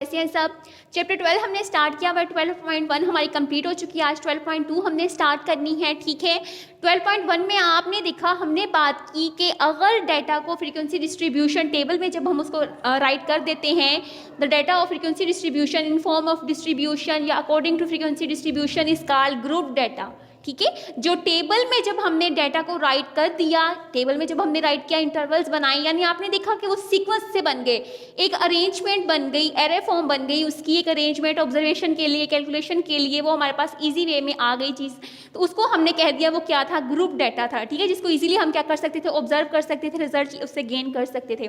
कैसे हैं सब। चैप्टर 12 हमने स्टार्ट किया हुआ, 12.1 हमारी कंप्लीट हो चुकी है। आज 12.2 हमने स्टार्ट करनी है, ठीक है। 12.1 में आपने देखा, हमने बात की कि अगर डाटा को फ्रीक्वेंसी डिस्ट्रीब्यूशन टेबल में जब हम उसको राइट कर देते हैं, the data of frequency distribution in form of distribution या according to frequency distribution is called group data, ठीक है। जो टेबल में जब हमने डाटा को राइट कर दिया, टेबल में जब हमने राइट किया, इंटरवल्स बनाए, यानी आपने देखा कि वो सीक्वेंस से बन गए, एक अरेंजमेंट बन गई, एरे फॉर्म बन गई, उसकी एक अरेंजमेंट ऑब्जर्वेशन के लिए, कैलकुलेशन के लिए वो हमारे पास इजी वे में आ गई चीज़, तो उसको हमने कह दिया वो क्या था, ग्रुप डाटा था, ठीक है, जिसको इजीली हम क्या कर सकते थे, ऑब्जर्व कर सकते थे, रिजल्ट उससे गेन कर सकते थे।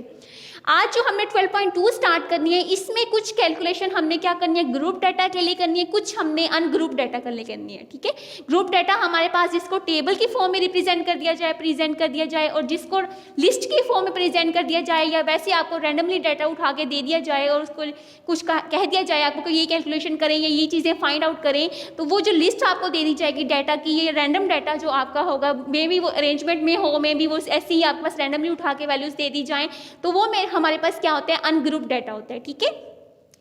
आज जो हमने 12.2 स्टार्ट करनी है, इसमें कुछ कैलकुलेशन हमने क्या करनी है, ग्रुप डाटा के लिए करनी है, कुछ हमने अनग्रुप डाटा के लिए करनी है, ठीक है। ग्रुप डाटा हमारे पास जिसको टेबल की फॉर्म में रिप्रेजेंट कर दिया जाए, प्रेजेंट कर दिया जाए, और जिसको लिस्ट की फॉर्म में प्रेजेंट कर दिया जाए, या वैसे आपको रैंडमली डाटा उठा के दे दिया जाए और उसको कुछ कह दिया जाए आपको कि ये कैलकुलेशन करें या ये चीज़ें फाइंड आउट करें, तो वो जो लिस्ट आपको दे दी जाएगी डाटा की, ये रैंडम डाटा जो आपका होगा, मे बी वो अरेंजमेंट में हो, मे बी वो ऐसे ही आपके पास रैंडमली उठा के वैल्यूज दे दी जाएँ, तो वो हमारे पास क्या होता है, अनग्रुप डाटा होता है, ठीक है।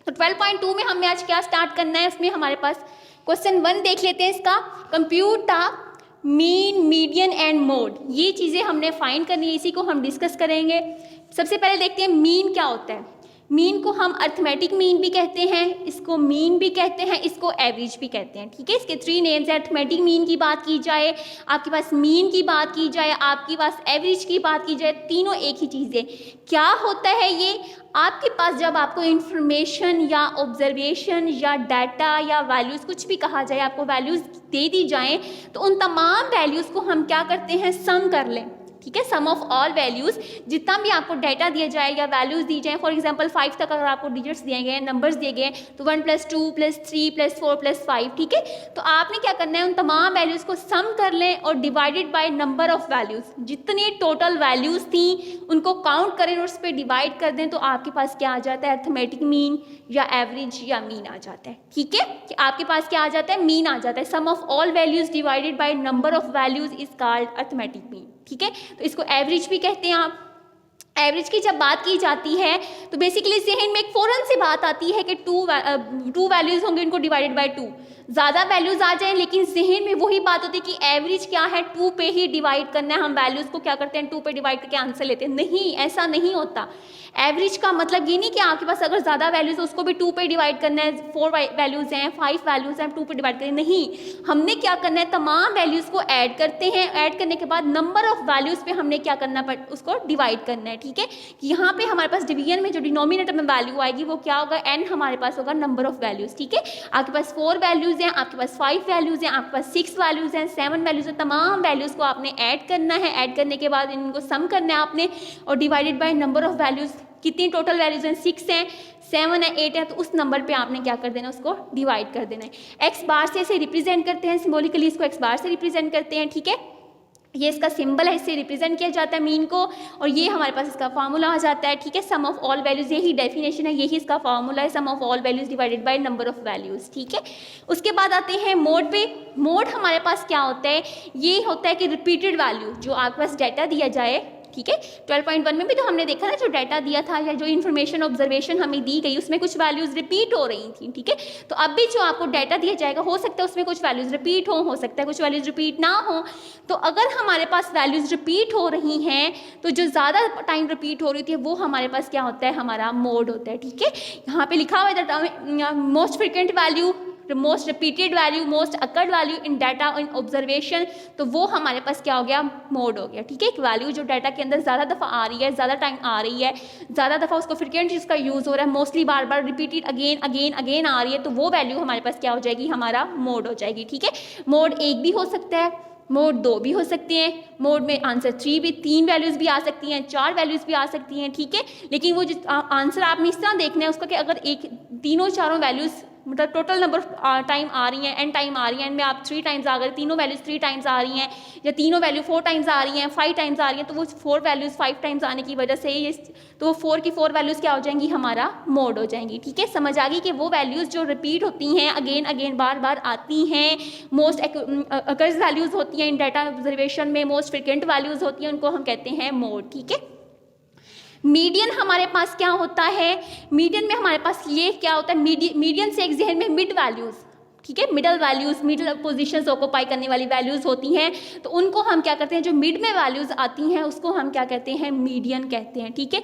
तो 12.2 में हमने आज क्या स्टार्ट करना है, उसमें हमारे पास क्वेश्चन 1 देख लेते हैं इसका। Compute the mean, median and mode, ये चीज़ें हमने फाइंड करनी है, इसी को हम डिस्कस करेंगे। सबसे पहले देखते हैं मीन क्या होता है। मीन को हम अर्थमेटिक मीन भी कहते हैं, इसको मीन भी कहते हैं, इसको एवरेज भी कहते हैं, ठीक है। इसके 3 नेम्स है। अर्थमेटिक मीन की बात की जाए, आपके पास मीन की बात की जाए, आपके पास एवरेज की बात की जाए, तीनों एक ही चीज़ है। क्या होता है ये, आपके पास जब आपको इंफॉर्मेशन या ऑब्जर्वेशन या डाटा या वैल्यूज़ कुछ भी कहा जाए, आपको वैल्यूज़ दे दी जाएँ, तो उन तमाम वैल्यूज़ को हम क्या करते हैं, सम कर लें, ठीक है। सम ऑफ ऑल वैल्यूज़, जितना भी आपको डाटा दिया जाए या वैल्यूज़ दी जाए, फॉर एग्जांपल 5 तक अगर आपको डिजिट्स दिए गए हैं, नंबर्स दिए गए हैं, तो 1 + 2 + 3 + 4 + 5, ठीक है। तो आपने क्या करना है, उन तमाम वैल्यूज़ को सम कर लें और divided by number of values, जितनी टोटल वैल्यूज़ थी उनको काउंट करें और उस पर डिवाइड कर दें, तो आपके पास क्या आ जाता है, अर्थमेटिक मीन या एवरेज या मीन आ जाता है, ठीक है। कि आपके पास क्या आ जाता है, मीन आ जाता है। Sum of all values divided by number of values is called arithmetic mean, ठीक है। तो इसको एवरेज भी कहते हैं आप। एवरेज की जब बात की जाती है तो बेसिकली जहन में एक फ़ौरन से बात आती है कि टू वैल्यूज़ होंगे, उनको डिवाइडेड बाय 2, ज़्यादा वैल्यूज़ आ जाएं, लेकिन जहन में वही बात होती है कि एवरेज क्या है, 2 पे ही डिवाइड करना है। हम वैल्यूज़ को क्या करते हैं, 2 पे डिवाइड करके आंसर लेते हैं। नहीं, ऐसा नहीं होता। एवरेज का मतलब ये नहीं कि आपके पास अगर ज़्यादा वैल्यूज़ है उसको भी 2 पे डिवाइड करना है, 4 वैल्यूज़ हैं, 5 वैल्यूज़ हैं, 2 पे डिवाइड करें, नहीं। हमने क्या करना है, तमाम वैल्यूज़ को ऐड करते हैं, ऐड करने के बाद नंबर ऑफ वैल्यूज़ पे हमने क्या करना है, उसको डिवाइड करना है, ठीक है। यहाँ पे हमारे पास डिवीजन में जो डिनोमिनेटर में वैल्यू आएगी वो क्या होगा, n हमारे पास होगा नंबर ऑफ वैल्यूज़, ठीक है। आपके पास 4 वैल्यूज़ हैं, आपके पास 5 वैल्यूज़ हैं, आपके पास 6 वैल्यूज़ हैं, 7 वैल्यूज़ हैं, तमाम वैल्यूज़ को आपने ऐड करना है। ऐड करने के बाद इनको सम करना है आपने, और divided by number of values, कितनी टोटल वैल्यूज़ हैं, 6 हैं, 7 है, 8 है, तो उस नंबर पे आपने क्या कर देना, उसको डिवाइड कर देना है। एक्स बार से इसे रिप्रेजेंट करते हैं, सिंबॉलिकली इसको एक्स बार से रिप्रेजेंट करते हैं, ठीक है। ये इसका सिंबल है, इससे रिप्रेजेंट किया जाता है मीन को, और ये हमारे पास इसका फार्मूला आ जाता है, ठीक है। सम ऑफ ऑल वैल्यूज़, यही डेफिनेशन है, यही इसका फार्मूला है, sum of all values divided by number of values, ठीक है। उसके बाद आते हैं मोड पे। मोड हमारे पास क्या होता है, ये होता है कि रिपीटेड वैल्यू, जो आपके पास डाटा दिया जाए, ठीक है। 12.1 में भी तो हमने देखा ना, जो डाटा दिया था या जो इन्फॉर्मेशन ऑब्जर्वेशन हमें दी गई, उसमें कुछ वैल्यूज़ रिपीट हो रही थी, ठीक है। तो अब भी जो आपको डाटा दिया जाएगा, हो सकता है उसमें कुछ वैल्यूज़ रिपीट हो सकता है कुछ वैल्यूज़ रिपीट ना हो। तो अगर हमारे पास वैल्यूज़ रिपीट हो रही हैं, तो जो ज़्यादा टाइम रिपीट हो रही थी वो हमारे पास क्या होता है, हमारा मोड होता है, ठीक है। यहाँ पे लिखा हुआ है most frequent value, most repeated value, most occurred value in data in observation, तो वो हमारे पास क्या हो गया, मोड हो गया, ठीक है। एक वैल्यू जो डाटा के अंदर ज़्यादा दफ़ा आ रही है, ज़्यादा टाइम आ रही है, ज़्यादा दफ़ा उसको फ्रिक्वेंट जिसका यूज़ हो रहा है, मोस्टली बार बार रिपीटेड अगेन अगेन अगेन आ रही है, तो वो वैल्यू हमारे पास क्या हो जाएगी, हमारा मोड हो जाएगी, ठीक है। मोड 1 भी हो सकता है, मोड 2 भी हो सकते हैं, मोड में आंसर 3 भी, 3 वैल्यूज़ भी आ सकती हैं, 4 वैल्यूज़ भी आ सकती हैं, ठीक है। लेकिन वो जो आंसर आपने इस तरह देखना है उसका कि अगर एक तीनों चारों वैल्यूज़ मतलब टोटल नंबर टाइम आ रही हैं, एन टाइम आ रही हैं, एंड में आप 3 टाइम्स आ गए, तीनों वैल्यूज़ 3 टाइम्स आ रही हैं, या तीनों वैल्यू 4 टाइम्स आ रही हैं, 5 टाइम्स आ रही हैं, तो वो 4 वैल्यूज़ 5 टाइम्स आने की वजह से ये, तो वो 4 की 4 वैल्यूज़ क्या हो जाएंगी, हमारा मोड हो जाएंगी, ठीक है। समझ आ गई कि वो वैल्यूज़ जो रिपीट होती हैं, अगेन अगेन बार बार आती हैं, मोस्ट अकर्स वैल्यूज़ होती हैं इन डाटा ऑब्जर्वेशन में, मोस्ट फ्रिक्वेंट वैल्यूज़ होती हैं, उनको हम कहते हैं मोड, ठीक है। मीडियन हमारे पास क्या होता है, मीडियन में हमारे पास ये क्या होता है, मीडियन से एक जहन में मिड वैल्यूज़, ठीक है, middle values, middle positions occupy करने वाली वैल्यूज़ होती हैं, तो उनको हम क्या करते हैं, जो मिड में वैल्यूज़ आती हैं उसको हम क्या कहते हैं, मीडियन कहते हैं, ठीक है।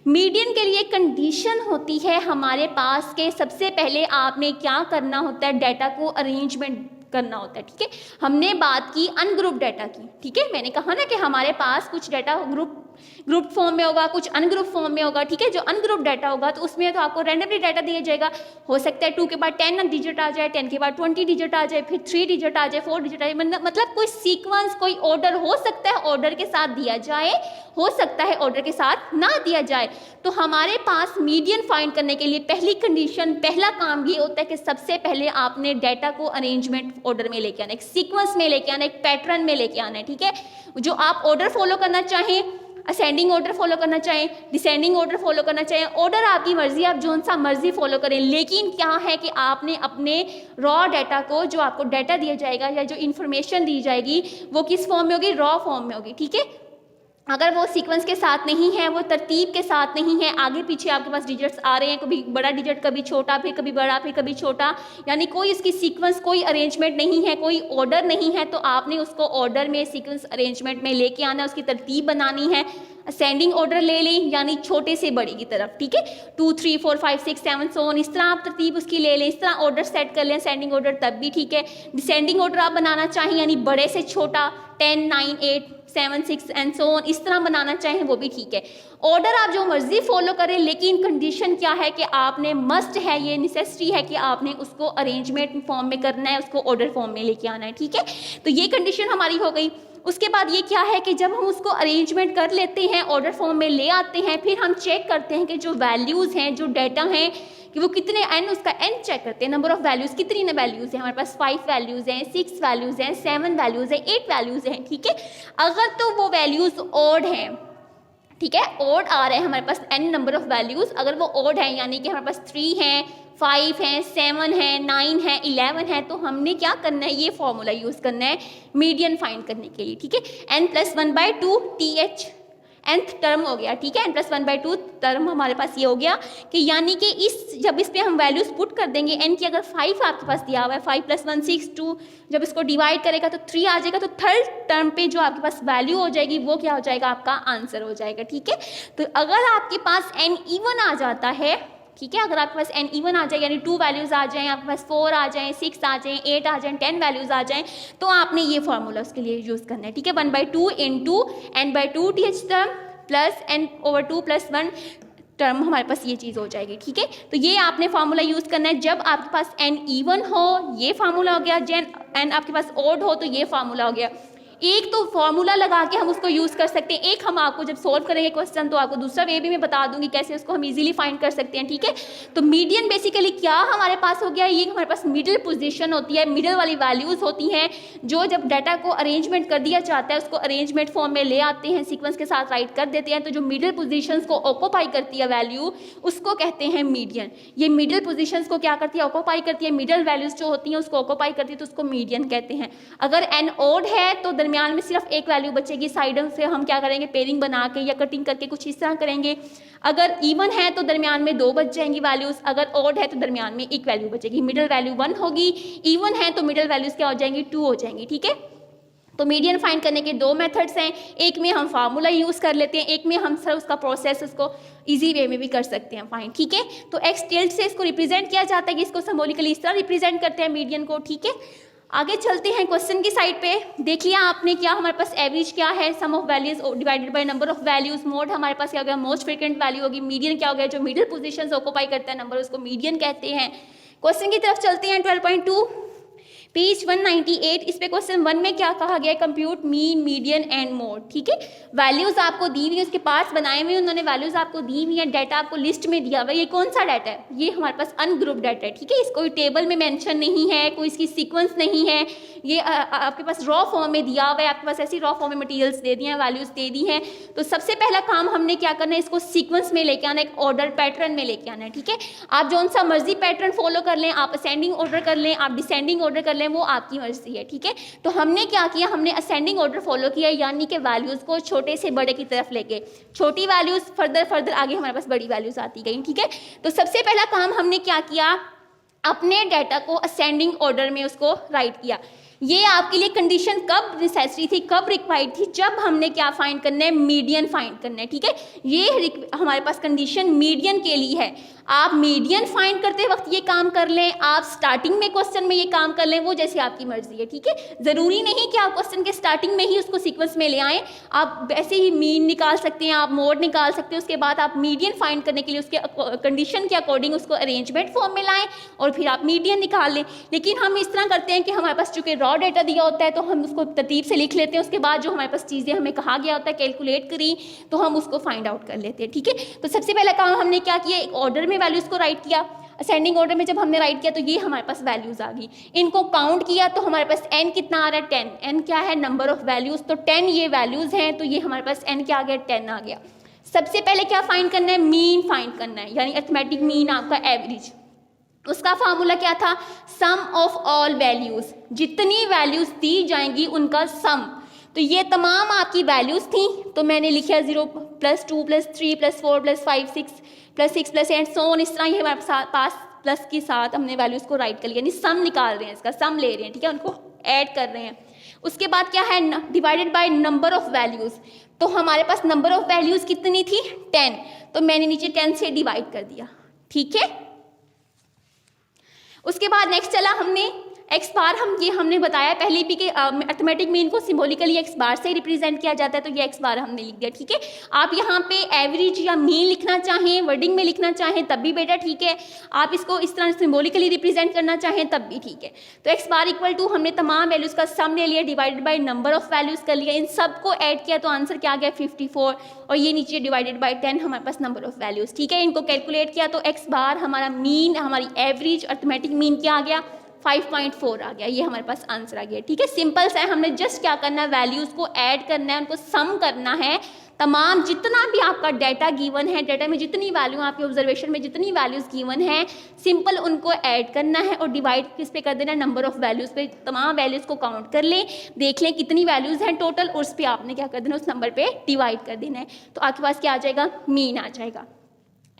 मीडियन के लिए कंडीशन होती है हमारे पास के सबसे पहले आपने क्या करना होता है, डाटा को अरेंजमेंट करना होता है, ठीक है। हमने बात की अनग्रुप डाटा की, ठीक है, मैंने कहा ना कि हमारे पास कुछ डाटा ग्रुप फॉर्म में होगा, कुछ अनग्रुप फॉर्म में होगा, ठीक है। जो अनग्रुप डाटा होगा तो उसमें तो आपको रैंडमली डाटा दिया जाएगा, हो सकता है 2 के बाद 10 डिजिट आ जाए, 10 के बाद 20 डिजिट आ जाए, फिर 3 डिजिट आ जाए, 4 डिजिट आ जाए, मतलब कोई सीक्वेंस, कोई ऑर्डर हो सकता है ऑर्डर के साथ दिया जाए, हो सकता है ऑर्डर के साथ ना दिया जाए। तो हमारे पास मीडियन फाइंड करने के लिए पहली कंडीशन, पहला काम ये होता है कि सबसे पहले आपने डाटा को अरेंजमेंट ऑर्डर में लेके आना, एक सीक्वेंस में लेके आना, एक पैटर्न में लेके आना है, ठीक है। जो आप ऑर्डर फॉलो करना चाहें, असेंडिंग ऑर्डर फॉलो करना चाहें, डिसेंडिंग ऑर्डर फॉलो करना चाहें, ऑर्डर आपकी मर्जी, आप जो सा मर्जी फॉलो करें, लेकिन क्या है कि आपने अपने रॉ डाटा को, जो आपको डाटा दिया जाएगा या जो इन्फॉर्मेशन दी जाएगी वो किस फॉर्म में होगी, रॉ फॉर्म में होगी, ठीक है। अगर वो सीक्वेंस के साथ नहीं है, वो तरतीब के साथ नहीं है, आगे पीछे आपके पास डिजिट्स आ रहे हैं, कभी बड़ा डिजिट कभी छोटा, फिर कभी बड़ा फिर कभी छोटा, यानी कोई इसकी सीक्वेंस, कोई अरेंजमेंट नहीं है, कोई ऑर्डर नहीं है, तो आपने उसको ऑर्डर में, सीक्वेंस अरेंजमेंट में लेके आना, उसकी तरतीब बनानी है। असेंडिंग ऑर्डर ले लें, यानी छोटे से बड़े की तरफ, ठीक है, 2 3 4 5 6 7 सो ऑन, इस तरह आप तरतीब उसकी ले लें, इस तरह ऑर्डर सेट कर लें, असेंडिंग ऑर्डर तब भी ठीक है। डिसेंडिंग ऑर्डर आप बनाना चाहें, यानी बड़े से छोटा, 10 9 8 7 6 एंड सो ऑन, इस तरह बनाना चाहें वो भी ठीक है। ऑर्डर आप जो मर्जी फॉलो करें, लेकिन कंडीशन क्या है कि आपने, मस्ट है, ये नेसेसरी है कि आपने उसको अरेंजमेंट फॉर्म में करना है, उसको ऑर्डर फॉर्म में लेके आना है, ठीक है। तो ये कंडीशन हमारी हो गई। उसके बाद ये क्या है कि जब हम उसको अरेंजमेंट कर लेते हैं, ऑर्डर फॉर्म में ले आते हैं, फिर हम चेक करते हैं कि जो वैल्यूज़ हैं, जो डाटा हैं, कि वो कितने, एन, उसका एन चेक करते हैं, नंबर ऑफ वैल्यूज़, कितनी वैल्यूज़ हैं हमारे पास, 5 वैल्यूज़ हैं, 6 वैल्यूज़ हैं, 7 वैल्यूज़ हैं, 8 वैल्यूज़ हैं, ठीक है। अगर तो वो वैल्यूज़ ऑड हैं, ठीक है, ऑड आ रहे हैं हमारे पास एन नंबर ऑफ वैल्यूज़, अगर वो ऑड हैं, यानी कि हमारे पास 3 हैं, 5 हैं, 7 हैं, 9 हैं, 11 है, तो हमने क्या करना है, ये फॉर्मूला यूज़ करना है मीडियन फाइंड करने के लिए, ठीक है। n+1/2 TH nth टर्म हो गया, ठीक है, n+1/2 टर्म हमारे पास ये हो गया कि यानी कि जब इस पे हम वैल्यूज पुट कर देंगे, n की अगर 5 आपके पास दिया हुआ है, 5 + 1 6 2, जब इसको डिवाइड करेगा तो 3 आ जाएगा, तो थर्ड टर्म पे जो आपके पास वैल्यू हो जाएगी वो क्या हो जाएगा, आपका आंसर हो जाएगा, ठीक है। तो अगर आपके पास n इवन आ जाता है, ठीक है, अगर आपके पास n इवन आ जाए, यानी 2 वैल्यूज़ आ जाएं, आपके पास 4 आ जाएं, 6 आ जाएं, 8 आ जाएं, 10 वैल्यूज़ आ जाएं, तो आपने ये फार्मूला उसके लिए यूज़ करना है, ठीक है। 1/2 into n/2 TH term plus n/2 + 1 term, हमारे पास ये चीज़ हो जाएगी, ठीक है। तो ये आपने फार्मूला यूज़ करना है जब आपके पास n इवन हो, ये फार्मूला हो गया, जब n आपके पास ऑड हो तो ये फार्मूला हो गया। एक तो फॉर्मूला लगा के हम उसको यूज़ कर सकते हैं, एक हम आपको जब सॉल्व करेंगे क्वेश्चन तो आपको दूसरा वे भी मैं बता दूंगी कैसे उसको हम इजीली फाइंड कर सकते हैं, ठीक है। तो मीडियन बेसिकली क्या हमारे पास हो गया, ये हमारे पास मिडिल पोजीशन होती है, मिडिल वाली वैल्यूज़ होती हैं, जो जब डाटा को अरेंजमेंट कर दिया जाता है उसको अरेंजमेंट फॉर्म में ले आते हैं, सीक्वेंस के साथ राइट कर देते हैं, तो जो मिडिल पोजिशन को ऑक्यूपाई करती है वैल्यू, उसको कहते हैं मीडियन। ये मिडिल पोजिशन को क्या करती है, ऑक्यूपाई करती है, मिडिल वैल्यूज जो होती हैं उसको ऑक्यूपाई करती है, तो उसको मीडियन कहते हैं। अगर एन ऑड है तो दरमियान में सिर्फ एक वैल्यू बचेगी, साइडों से हम क्या करेंगे, पेयरिंग बना के या कटिंग करके कुछ इस तरह करेंगे। अगर इवन है तो दरमियान में 2 बच जाएंगी वैल्यूज, अगर ऑड है तो दरमियान में 1 वैल्यू बचेगी, मिडिल वैल्यू 1 होगी, इवन है तो मिडिल वैल्यूज क्या हो जाएंगी, 2 हो जाएंगी, ठीक है। तो मीडियन फाइंड करने के 2 मेथड्स हैं, एक में हम फार्मूला यूज़ कर लेते हैं, एक में हम सर उसका प्रोसेस उसको इजी वे में भी कर सकते हैं फाइंड, ठीक है। तो एक्स टिल्ड से इसको रिप्रेजेंट किया जाता है कि इसको सिंबॉलिकली इस तरह रिप्रेजेंट करते हैं मीडियन को, ठीक है। आगे चलते हैं क्वेश्चन की साइड पे। देख लिया आपने क्या हमारे पास एवरेज क्या है, sum of values divided by number of values, mode हमारे पास क्या हो गया, मोस्ट फ्रीक्वेंट वैल्यू होगी, मीडियन क्या हो गया, जो मिडिल पोजीशंस ऑक्यूपाई करता है नंबर, उसको मीडियन कहते हैं। क्वेश्चन की तरफ चलते हैं 12.2 पेज 198। इस पे क्वेश्चन 1 में क्या कहा गया है, compute mean median and mode, ठीक है। वैल्यूज आपको दी हुई है, उसके पार्ट्स बनाए हुए उन्होंने, वैल्यूज आपको दी हुई है, डाटा आपको लिस्ट में दिया हुआ है। ये कौन सा डाटा है, ये हमारे पास अनग्रुप डाटा है, ठीक है। इसको कोई टेबल में मेंशन नहीं है, कोई इसकी सीक्वेंस नहीं है, ये आपके पास रॉ फॉर्म में दिया हुआ है, आपके पास ऐसी रॉ फॉर्म में मटेरियल्स दे दिए हैं, वैल्यूज दे दी हैं। तो सबसे पहला काम हमने क्या करना है, इसको सीक्वेंस में लेके आना, एक ऑर्डर पैटर्न में लेके आना है, ठीक है। आप जौन सा मर्जी पैटर्न फॉलो कर लें, आप असेंडिंग ऑर्डर कर लें, आप डिसेंडिंग ऑर्डर कर लें वो आपकी मर्जी है, ठीक है। तो हमने क्या किया, हमने असेंडिंग ऑर्डर फॉलो किया, यानी कि वैल्यूज़ को छोटे से बड़े की तरफ लेके, छोटी वैल्यूज़ फर्दर आगे हमारे पास बड़ी वैल्यूज़ आती गई, ठीक है। तो सबसे पहला काम हमने क्या किया, अपने डाटा को असेंडिंग ऑर्डर में उसको राइट किया। ये आपके लिए कंडीशन कब नेसेसरी थी, कब रिक्वायर्ड थी, जब हमने क्या फाइंड करना है, मीडियन फाइंड करना है, ठीक है। ये हमारे पास कंडीशन मीडियन के लिए है। आप मीडियन फाइंड करते वक्त ये काम कर लें, आप स्टार्टिंग में क्वेश्चन में ये काम कर लें, वो जैसे आपकी मर्जी है, ठीक है। ज़रूरी नहीं कि आप क्वेश्चन के स्टार्टिंग में ही उसको सीक्वेंस में ले आएँ, आप ऐसे ही मीन निकाल सकते हैं, आप मोड निकाल सकते हैं, उसके बाद आप मीडियन फाइंड करने के लिए उसके कंडीशन के अकॉर्डिंग उसको अरेंजमेंट फॉर्म में लाएँ और फिर आप मीडियन निकाल लें। लेकिन हम इस तरह करते हैं कि हमारे पास चूँकि रॉ डेटा दिया होता है तो हम उसको तरतीब से लिख लेते हैं, उसके बाद जो हमारे पास चीज़ें हमें कहा गया होता है कैलकुलेट करी तो हम उसको फाइंड आउट कर लेते हैं, ठीक है। तो सबसे पहला काम हमने क्या किया, एक ऑर्डर में वैल्यूज़ को राइट किया। असेंडिंग ऑर्डर में जब हमने राइट किया तो ये हमारे पास वैल्यूज़ आ गई, इनको काउंट किया तो हमारे पास n कितना आ रहा है, 10। n क्या है, नंबर ऑफ वैल्यूज़, तो 10 ये वैल्यूज़ हैं, तो ये हमारे पास n क्या आ गया, 10 आ गया। सबसे पहले क्या फाइंड करना है, मीन फाइंड करना है, यानी अरिथमेटिक मीन आपका एवरेज। उसका फार्मूला क्या था, सम ऑफ ऑल वैल्यूज़, जितनी वैल्यूज़ दी जाएंगी उनका सम। तो ये तमाम आपकी वैल्यूज़ थी, तो मैंने लिखा 0 + 2 + 3 + 4 + 5 6 + 6 + 8 सो ऑन। इस तरह ये हमारे पास प्लस के साथ हमने वैल्यूज़ को राइट कर लिया, यानी सम निकाल रहे हैं, इसका सम ले रहे हैं, ठीक है, उनको ऐड कर रहे हैं। उसके बाद क्या है, divided by number of values. तो हमारे पास नंबर ऑफ वैल्यूज़ कितनी थी, 10, तो मैंने नीचे 10 से डिवाइड कर दिया, ठीक है। उसके बाद नेक्स्ट चला हमने एक्स बार, हमने बताया पहले भी कि अरिथमेटिक मीन को सिंबॉलिकली एक्स बार से रिप्रेजेंट किया जाता है, तो ये एक्स बार हमने लिख दिया, ठीक है। आप यहाँ पे एवरेज या मीन लिखना चाहें, वर्डिंग में लिखना चाहें तब भी बेटा ठीक है, आप इसको इस तरह सिंबॉलिकली रिप्रेजेंट करना चाहें तब भी ठीक है। तो एक्स बार इक्वल टू हमने तमाम वैल्यूज़ का सम ले लिया, divided by number of values कर लिया, इन सबको ऐड किया तो आंसर क्या आ गया, 54, और ये नीचे डिवाइडेड बाय 10 हमारे पास नंबर ऑफ वैल्यूज़, ठीक है। इनको कैलकुलेट किया तो एक्स बार हमारा मीन, हमारी एवरेज अरिथमेटिक मीन क्या आ गया, 5.4 आ गया, ये हमारे पास आंसर आ गया, ठीक है। सिंपल सा है, हमने जस्ट क्या करना है, वैल्यूज़ को ऐड करना है, उनको सम करना है। तमाम जितना भी आपका डाटा गिवन है, डाटा में जितनी वैल्यू, आपके ऑब्जर्वेशन में जितनी वैल्यूज़ गिवन है, सिंपल उनको ऐड करना है और डिवाइड किस पे कर देना है, नंबर ऑफ वैल्यूज़ पे। तमाम वैल्यूज़ को काउंट कर लें, देख लें कितनी वैल्यूज़ हैं टोटल, और उस पर आपने क्या कर देना, उस नंबर पे डिवाइड कर देना है, तो आपके पास क्या आ जाएगा, मीन आ जाएगा।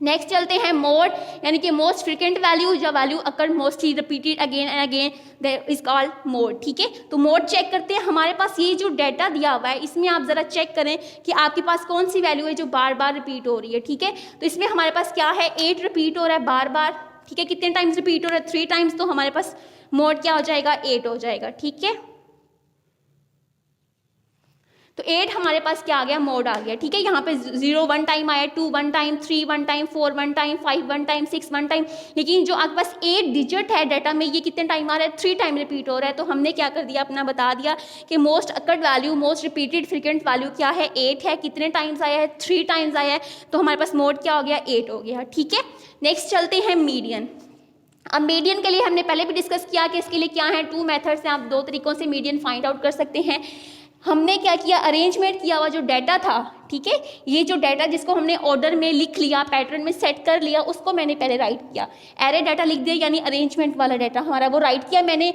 नेक्स्ट चलते हैं मोड, यानी कि मोस्ट फ्रिक्वेंट वैल्यू, या value occur mostly repeated again and again, that is called mode, ठीक है। तो मोड चेक करते हैं, हमारे पास ये जो डाटा दिया हुआ है इसमें आप ज़रा चेक करें कि आपके पास कौन सी वैल्यू है जो बार बार रिपीट हो रही है, ठीक है। तो इसमें हमारे पास क्या है, 8 रिपीट हो रहा है बार बार, ठीक है। कितने टाइम्स रिपीट हो रहा है, 3 टाइम्स, तो हमारे पास मोड क्या हो जाएगा, 8 हो जाएगा, ठीक है। तो 8 हमारे पास क्या आ गया, मोड आ गया, ठीक है। यहाँ पे 0 1 टाइम आया, 2 1 time, 3 1 time, 4 1 time, 5 1 time, 6 1 time, लेकिन जो आपके पास 8 डिजिट है डाटा में, ये कितने टाइम आ रहा है, 3 टाइम रिपीट हो रहा है। तो हमने क्या कर दिया, अपना बता दिया कि most occurred value, most repeated frequent value क्या है, 8 है। कितने टाइम्स आया है, 3 टाइम्स आया है, तो हमारे पास मोड क्या हो गया, 8 हो गया, ठीक है। नेक्स्ट चलते हैं मीडियन। अब मीडियन के लिए हमने पहले भी डिस्कस किया कि इसके लिए क्या है, 2 मेथड्स हैं, आप 2 तरीकों से मीडियन फाइंड आउट कर सकते हैं। हमने क्या किया, अरेंजमेंट किया हुआ जो डाटा था, ठीक है, ये जो डाटा जिसको हमने ऑर्डर में लिख लिया, पैटर्न में सेट कर लिया, उसको मैंने पहले राइट किया, एरे डाटा लिख दिया, यानी अरेंजमेंट वाला डाटा हमारा वो राइट किया मैंने।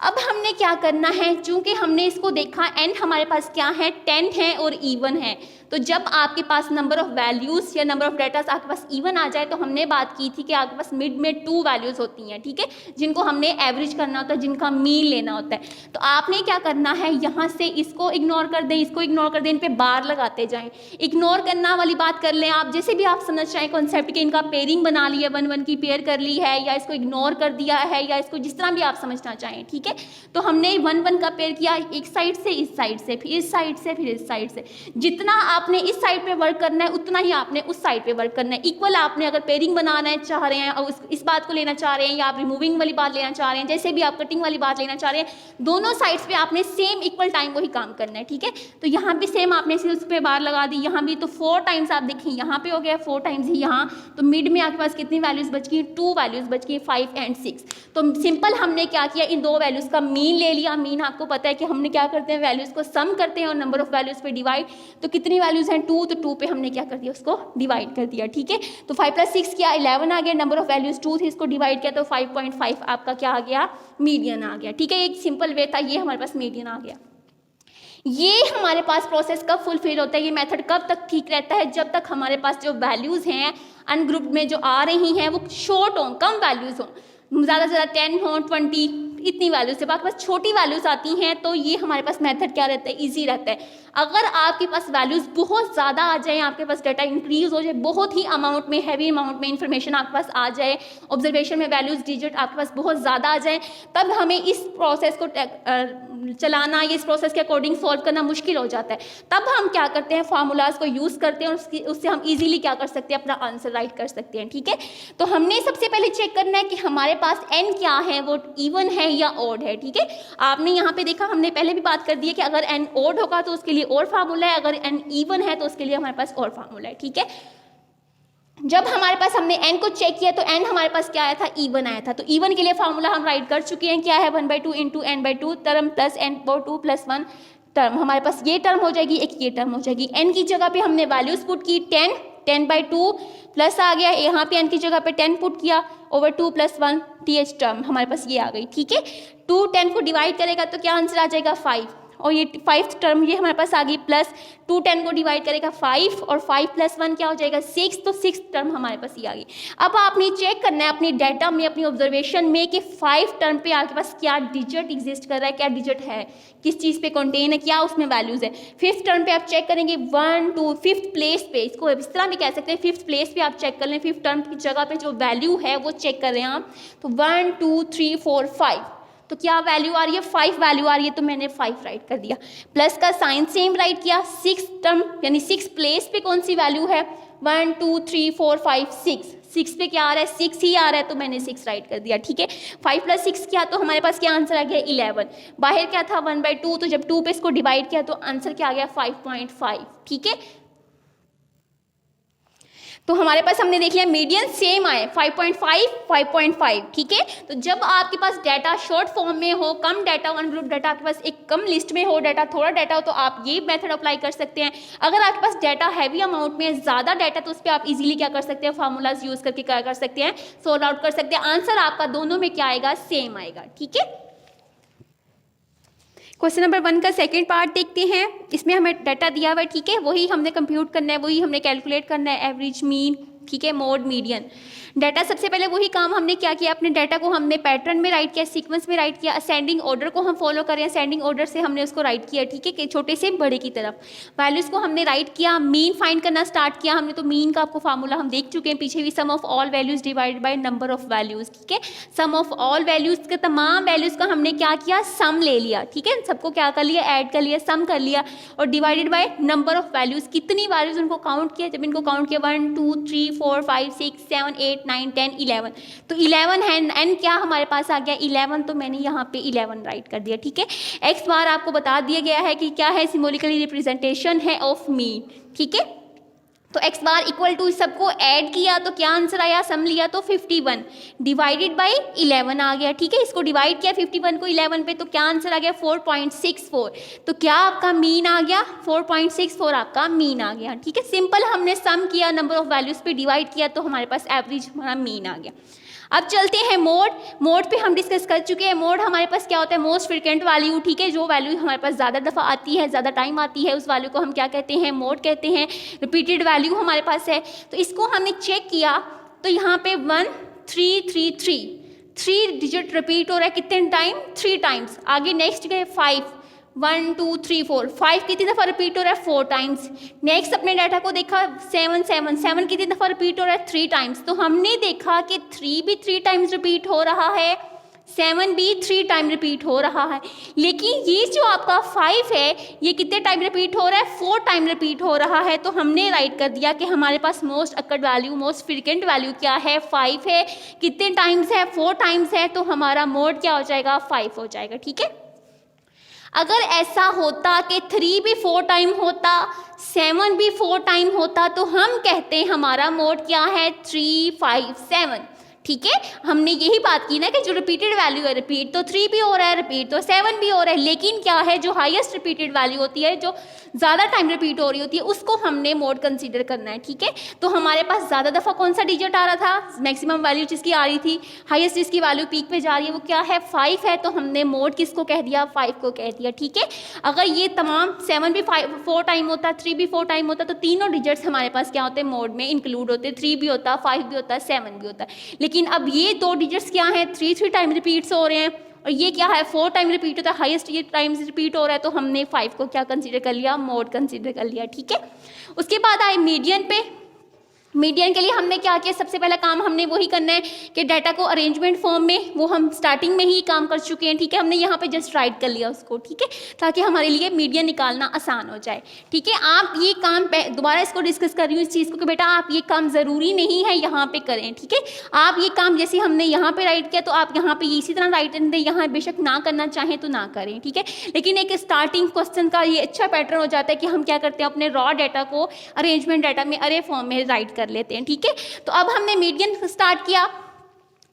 अब हमने क्या करना है, चूंकि हमने इसको देखा एन हमारे पास क्या है, 10 है और इवन है, तो जब आपके पास नंबर ऑफ वैल्यूज़ या नंबर ऑफ डाटास आपके पास इवन आ जाए, तो हमने बात की थी कि आपके पास मिड में 2 वैल्यूज़ होती हैं, ठीक है, जिनको हमने एवरेज करना होता है, जिनका मीन लेना होता है। तो आपने क्या करना है, यहाँ से इसको इग्नोर कर दें, इसको इग्नोर कर दें, इन पे बार लगाते जाएं। इग्नोर करना वाली बात कर लें आप, जैसे भी आप समझ चाहें कॉन्सेप्ट के, इनका पेयरिंग बना ली है, 1 1 की पेयर कर ली है, या इसको इग्नोर कर दिया है, या इसको जिस तरह भी आप समझना चाहें, ठीक है। तो हमने 1 1 का पेयर किया, एक साइड से इस साइड से, फिर इस साइड से, फिर इस साइड से। जितना आपने इस साइड पे वर्क करना है उतना ही आपने उस साइड पे वर्क करना है। इक्वल आपने अगर पेयरिंग बनाना है चाह रहे हैं, और इस बात को लेना चाह रहे हैं, या आप रिमूविंग वाली बात लेना चाह रहे हैं, जैसे भी आप कटिंग वाली बात लेना चाह रहे हैं, दोनों साइड्स पे आपने सेम इक्वल टाइम को ही काम करना है, ठीक है। तो यहाँ भी सेम आपने उस पर बार लगा दी, यहाँ भी, तो 4 टाइम्स आप देखें, यहाँ पे हो गया 4 टाइम्स ही यहाँ, तो मिड में आपके पास कितनी वैल्यूज बच गई, 2 वैल्यूज बच गई, 5 और 6। तो सिंपल हमने क्या किया, इन 2 वैल्यूज वैल्यूज़ का मीन ले लिया। मीन आपको पता है कि हमने क्या करते हैं, वैल्यूज़ को सम करते हैं और नंबर ऑफ वैल्यूज़ पे डिवाइड। तो कितनी वैल्यूज़ हैं 2, तो 2 पे हमने क्या कर दिया, उसको डिवाइड कर दिया। ठीक है, तो 5 + 6 किया 11 आ गया, नंबर ऑफ वैल्यूज़ 2 थी, इसको डिवाइड किया तो 5.5 आपका क्या आ गया, मीडियन आ गया। ठीक है, एक सिंपल वे था, ये हमारे पास मीडियन आ गया। ये हमारे पास प्रोसेस कब फुलफिल होता है, ये मेथड कब तक ठीक रहता है, जब तक हमारे पास जो वैल्यूज़ हैं अनग्रुप्ड में जो आ रही हैं वो शॉर्ट हों, कम वैल्यूज़ हों, ज़्यादा से ज़्यादा 10 हो, 20 इतनी वैल्यूज़ से, बाकी बस छोटी वैल्यूज़ आती हैं तो ये हमारे पास मेथड क्या रहता है, ईजी रहता है। अगर आपके पास वैल्यूज़ बहुत ज़्यादा आ जाए, आपके पास डाटा इंक्रीज हो जाए, बहुत ही अमाउंट में, हैवी अमाउंट में इंफॉर्मेशन आपके पास आ जाए, ऑब्जर्वेशन में वैल्यूज़ डिजिट आपके पास बहुत ज़्यादा आ जाए, तब हमें इस प्रोसेस को चलाना, इस प्रोसेस के अकॉर्डिंग सॉल्व करना मुश्किल हो जाता है। तब हम क्या करते हैं, फार्मूलाज को यूज़ करते हैं और उससे हम इजीली क्या कर सकते हैं, अपना आंसर राइट कर सकते हैं। ठीक है, तो हमने सबसे पहले चेक करना है कि हमारे पास n क्या है, वो इवन है या ऑड है। ठीक है, आपने यहाँ पे देखा, हमने पहले भी बात कर दी है कि अगर n ऑड होगा तो उसके लिए और फार्मूला है, अगर n इवन है तो उसके लिए हमारे पास और फार्मूला है। ठीक है, जब हमारे पास हमने n को चेक किया तो n हमारे पास क्या आया था, इवन आया था। तो इवन के लिए फार्मूला हम राइट कर चुके हैं, क्या है 1/2 into n/2 term plus n/2 + 1 term. हमारे पास ये टर्म हो जाएगी, एक ये टर्म हो जाएगी। n की जगह पे हमने वैल्यूज पुट की 10/2 प्लस आ गया, यहाँ पे n की जगह पे 10 पुट किया ओवर 2 + 1 th टर्म हमारे पास ये आ गई। ठीक है, 2 10 को डिवाइड करेगा तो क्या आंसर आ जाएगा 5, और ये 5th टर्म ये हमारे पास आ गई, प्लस 2 10 को डिवाइड करेगा 5 और 5 + 1 क्या हो जाएगा 6, तो 6th टर्म हमारे पास ये आ गई। अब आपने चेक करना है अपनी डाटा में, अपनी ऑब्जर्वेशन में कि 5 टर्म पे आपके पास क्या डिजिट एग्जिस्ट कर रहा है, क्या डिजिट है, किस चीज़ पे कंटेन है, क्या उसमें वैल्यूज़ है। 5th टर्म पे आप चेक करेंगे 1 2 5th प्लेस पे, इसको इस तरह भी कह सकते हैं, 5th प्लेस पे आप चेक कर लें, 5th टर्म की जगह पे जो वैल्यू है वो चेक कर रहे हैं आप, तो 1 2 3 4 5, तो क्या वैल्यू आ रही है, 5 वैल्यू आ रही है, तो मैंने 5 राइट कर दिया। प्लस का साइन सेम राइट किया, 6th टर्म यानी 6 प्लेस पे कौन सी वैल्यू है, 1 2 3 4 5 6 पे क्या आ रहा है, 6 ही आ रहा है, तो मैंने 6 राइट कर दिया। ठीक है, 5 + 6 किया तो हमारे पास क्या आंसर आ गया 11। बाहर क्या था 1/2, तो जब 2 पे इसको डिवाइड किया तो आंसर क्या आ गया 5.5। ठीक है, तो हमारे पास हमने देख लिया मीडियन सेम आए 5.5 5.5। ठीक है, तो जब आपके पास डाटा शॉर्ट फॉर्म में हो, कम डाटा, अनग्रुप डाटा आपके पास एक कम लिस्ट में हो, डाटा थोड़ा डाटा हो, तो आप ये मेथड अप्लाई कर सकते हैं। अगर आपके पास डाटा हैवी अमाउंट में, ज़्यादा डाटा, तो उस पर आप इजीली क्या कर सकते हैं, फार्मूलाज यूज़ करके क्या कर सकते हैं, सॉल्व आउट कर सकते हैं। आंसर आपका दोनों में क्या आएगा, सेम आएगा। ठीक है, क्वेश्चन नंबर 1 का सेकंड पार्ट देखते हैं। इसमें हमें डाटा दिया हुआ है, ठीक है, वही हमने कंप्यूट करना है, वही हमने कैलकुलेट करना है, एवरेज, मीन, ठीक है, मोड, मीडियन। डाटा सबसे पहले वही काम हमने क्या किया, अपने डाटा को हमने पैटर्न में राइट किया, सीक्वेंस में राइट किया, असेंडिंग ऑर्डर को हम फॉलो करें, असेंडिंग ऑर्डर से हमने उसको राइट किया। ठीक है, कि छोटे से बड़े की तरफ वैल्यूज़ को हमने राइट किया, मीन फाइंड करना स्टार्ट किया हमने। तो मीन का आपको फार्मूला हम देख चुके हैं पीछे भी, sum of all values divided by number of values. ठीक है, सम ऑफ ऑल वैल्यूज़ के तमाम वैल्यूज़ का हमने क्या किया, सम ले लिया। ठीक है, सबको क्या कर लिया, ऐड कर लिया, सम कर लिया, और divided by number of values, कितनी वैल्यूज़ उनको काउंट किया। जब इनको काउंट किया 1 2 3 4 5 6 7 8 9 10 11, तो 11 है, एन क्या हमारे पास आ गया 11, तो मैंने यहाँ पे 11 राइट कर दिया। ठीक है, एक्स बार आपको बता दिया गया है कि क्या है, सिंबॉलिकली रिप्रेजेंटेशन है ऑफ मीन। ठीक है, तो एक्स बार इक्वल टू, सबको ऐड किया तो क्या आंसर आया, सम लिया तो 51 डिवाइडेड बाय 11 आ गया। ठीक है, इसको डिवाइड किया 51 को 11 पे, तो क्या आंसर आ गया 4.64, तो क्या आपका मीन आ गया 4.64 आपका मीन आ गया। ठीक है, सिंपल हमने सम किया, नंबर ऑफ वैल्यूज पे डिवाइड किया, तो हमारे पास एवरेज हमारा मीन आ गया। अब चलते हैं मोड। मोड पे हम डिस्कस कर चुके हैं। मोड हमारे पास क्या होता है, मोस्ट फ्रिक्वेंट वैल्यू। ठीक है, जो वैल्यू हमारे पास ज़्यादा दफ़ा आती है, ज़्यादा टाइम आती है, उस वैल्यू को हम क्या कहते हैं, मोड कहते हैं। रिपीटेड वैल्यू हमारे पास है, तो इसको हमने चेक किया, तो यहाँ पे 1 3 3 3 डिजिट रिपीट हो रहा है, कितने टाइम, 3 टाइम्स। आगे नेक्स्ट गए 5 1 2 3 4 5 कितनी दफ़ा रिपीट हो रहा है, 4 टाइम्स। नेक्स्ट अपने डाटा को देखा 7 7 7 कितनी दफ़ा रिपीट हो रहा है, 3 टाइम्स। तो हमने देखा कि 3 भी 3 टाइम्स रिपीट हो रहा है, 7 भी 3 टाइम रिपीट हो रहा है, लेकिन ये जो आपका 5 है ये कितने टाइम रिपीट हो रहा है, 4 टाइम रिपीट हो रहा है। तो हमने राइट कर दिया कि हमारे पास most occurred value, most frequent value क्या है, 5 है। कितने टाइम्स है, 4 टाइम्स है, तो हमारा मोड क्या हो जाएगा, 5 हो जाएगा। ठीक है, अगर ऐसा होता कि 3 भी 4 टाइम होता, 7 भी 4 टाइम होता, तो हम कहते हैं हमारा मोड क्या है 3 5 7। ठीक है, हमने यही बात की ना कि जो रिपीटेड वैल्यू है, रिपीट तो 3 भी हो रहा है, रिपीट तो 7 भी हो रहा है, लेकिन क्या है जो हाईएस्ट रिपीटेड वैल्यू होती है, जो ज़्यादा टाइम रिपीट हो रही होती है, उसको हमने मोड कंसीडर करना है। ठीक है, तो हमारे पास ज़्यादा दफ़ा कौन सा डिजिट आ रहा था, मैक्सिमम वैल्यू जिसकी आ रही थी, हाईएस्ट जिसकी वैल्यू पीक पे जा रही है, वो क्या है, 5 है, तो हमने मोड किसको कह दिया, 5 को कह दिया। ठीक है, अगर ये तमाम 7 भी 4 टाइम होता, 3 भी 4 टाइम होता, तो तीनों डिजिट्स हमारे पास क्या होते हैं, मोड में इंक्लूड होते, 3 भी होता, 5 भी होता, 7 भी होता। लेकिन अब ये 2 डिजिट्स क्या हैं, 3 टाइम रिपीट्स हो रहे हैं, और ये क्या है, 4 टाइम रिपीट होता है, हाईएस्ट ये टाइम्स रिपीट हो रहा है, तो हमने 5 को क्या कंसीडर कर लिया, मोड कंसीडर कर लिया। ठीक है, उसके बाद आए मीडियन पे। मीडियन के लिए हमने क्या किया, सबसे पहला काम हमने वही करना है कि डाटा को अरेंजमेंट फॉर्म में, वो हम स्टार्टिंग में ही काम कर चुके हैं। ठीक है, हमने यहाँ पे जस्ट राइट कर लिया उसको। ठीक है, ताकि हमारे लिए मीडियन निकालना आसान हो जाए। ठीक है, आप ये काम दोबारा इसको डिस्कस कर रही हूँ इस चीज़ को कि बेटा आप ये काम ज़रूरी नहीं है यहाँ पे करें। ठीक है, आप ये काम जैसे हमने यहाँ पे राइट किया, तो आप यहाँ पे इसी तरह राइट करते हैं, यहाँ बेशक ना करना चाहें तो ना करें। ठीक है, लेकिन एक स्टार्टिंग क्वेश्चन का ये अच्छा पैटर्न हो जाता है कि हम क्या करते हैं, अपने रॉ डाटा को अरेंजमेंट डाटा में अरे फॉर्म में राइट कर लेते हैं। ठीक है, तो अब हमने मीडियन स्टार्ट किया,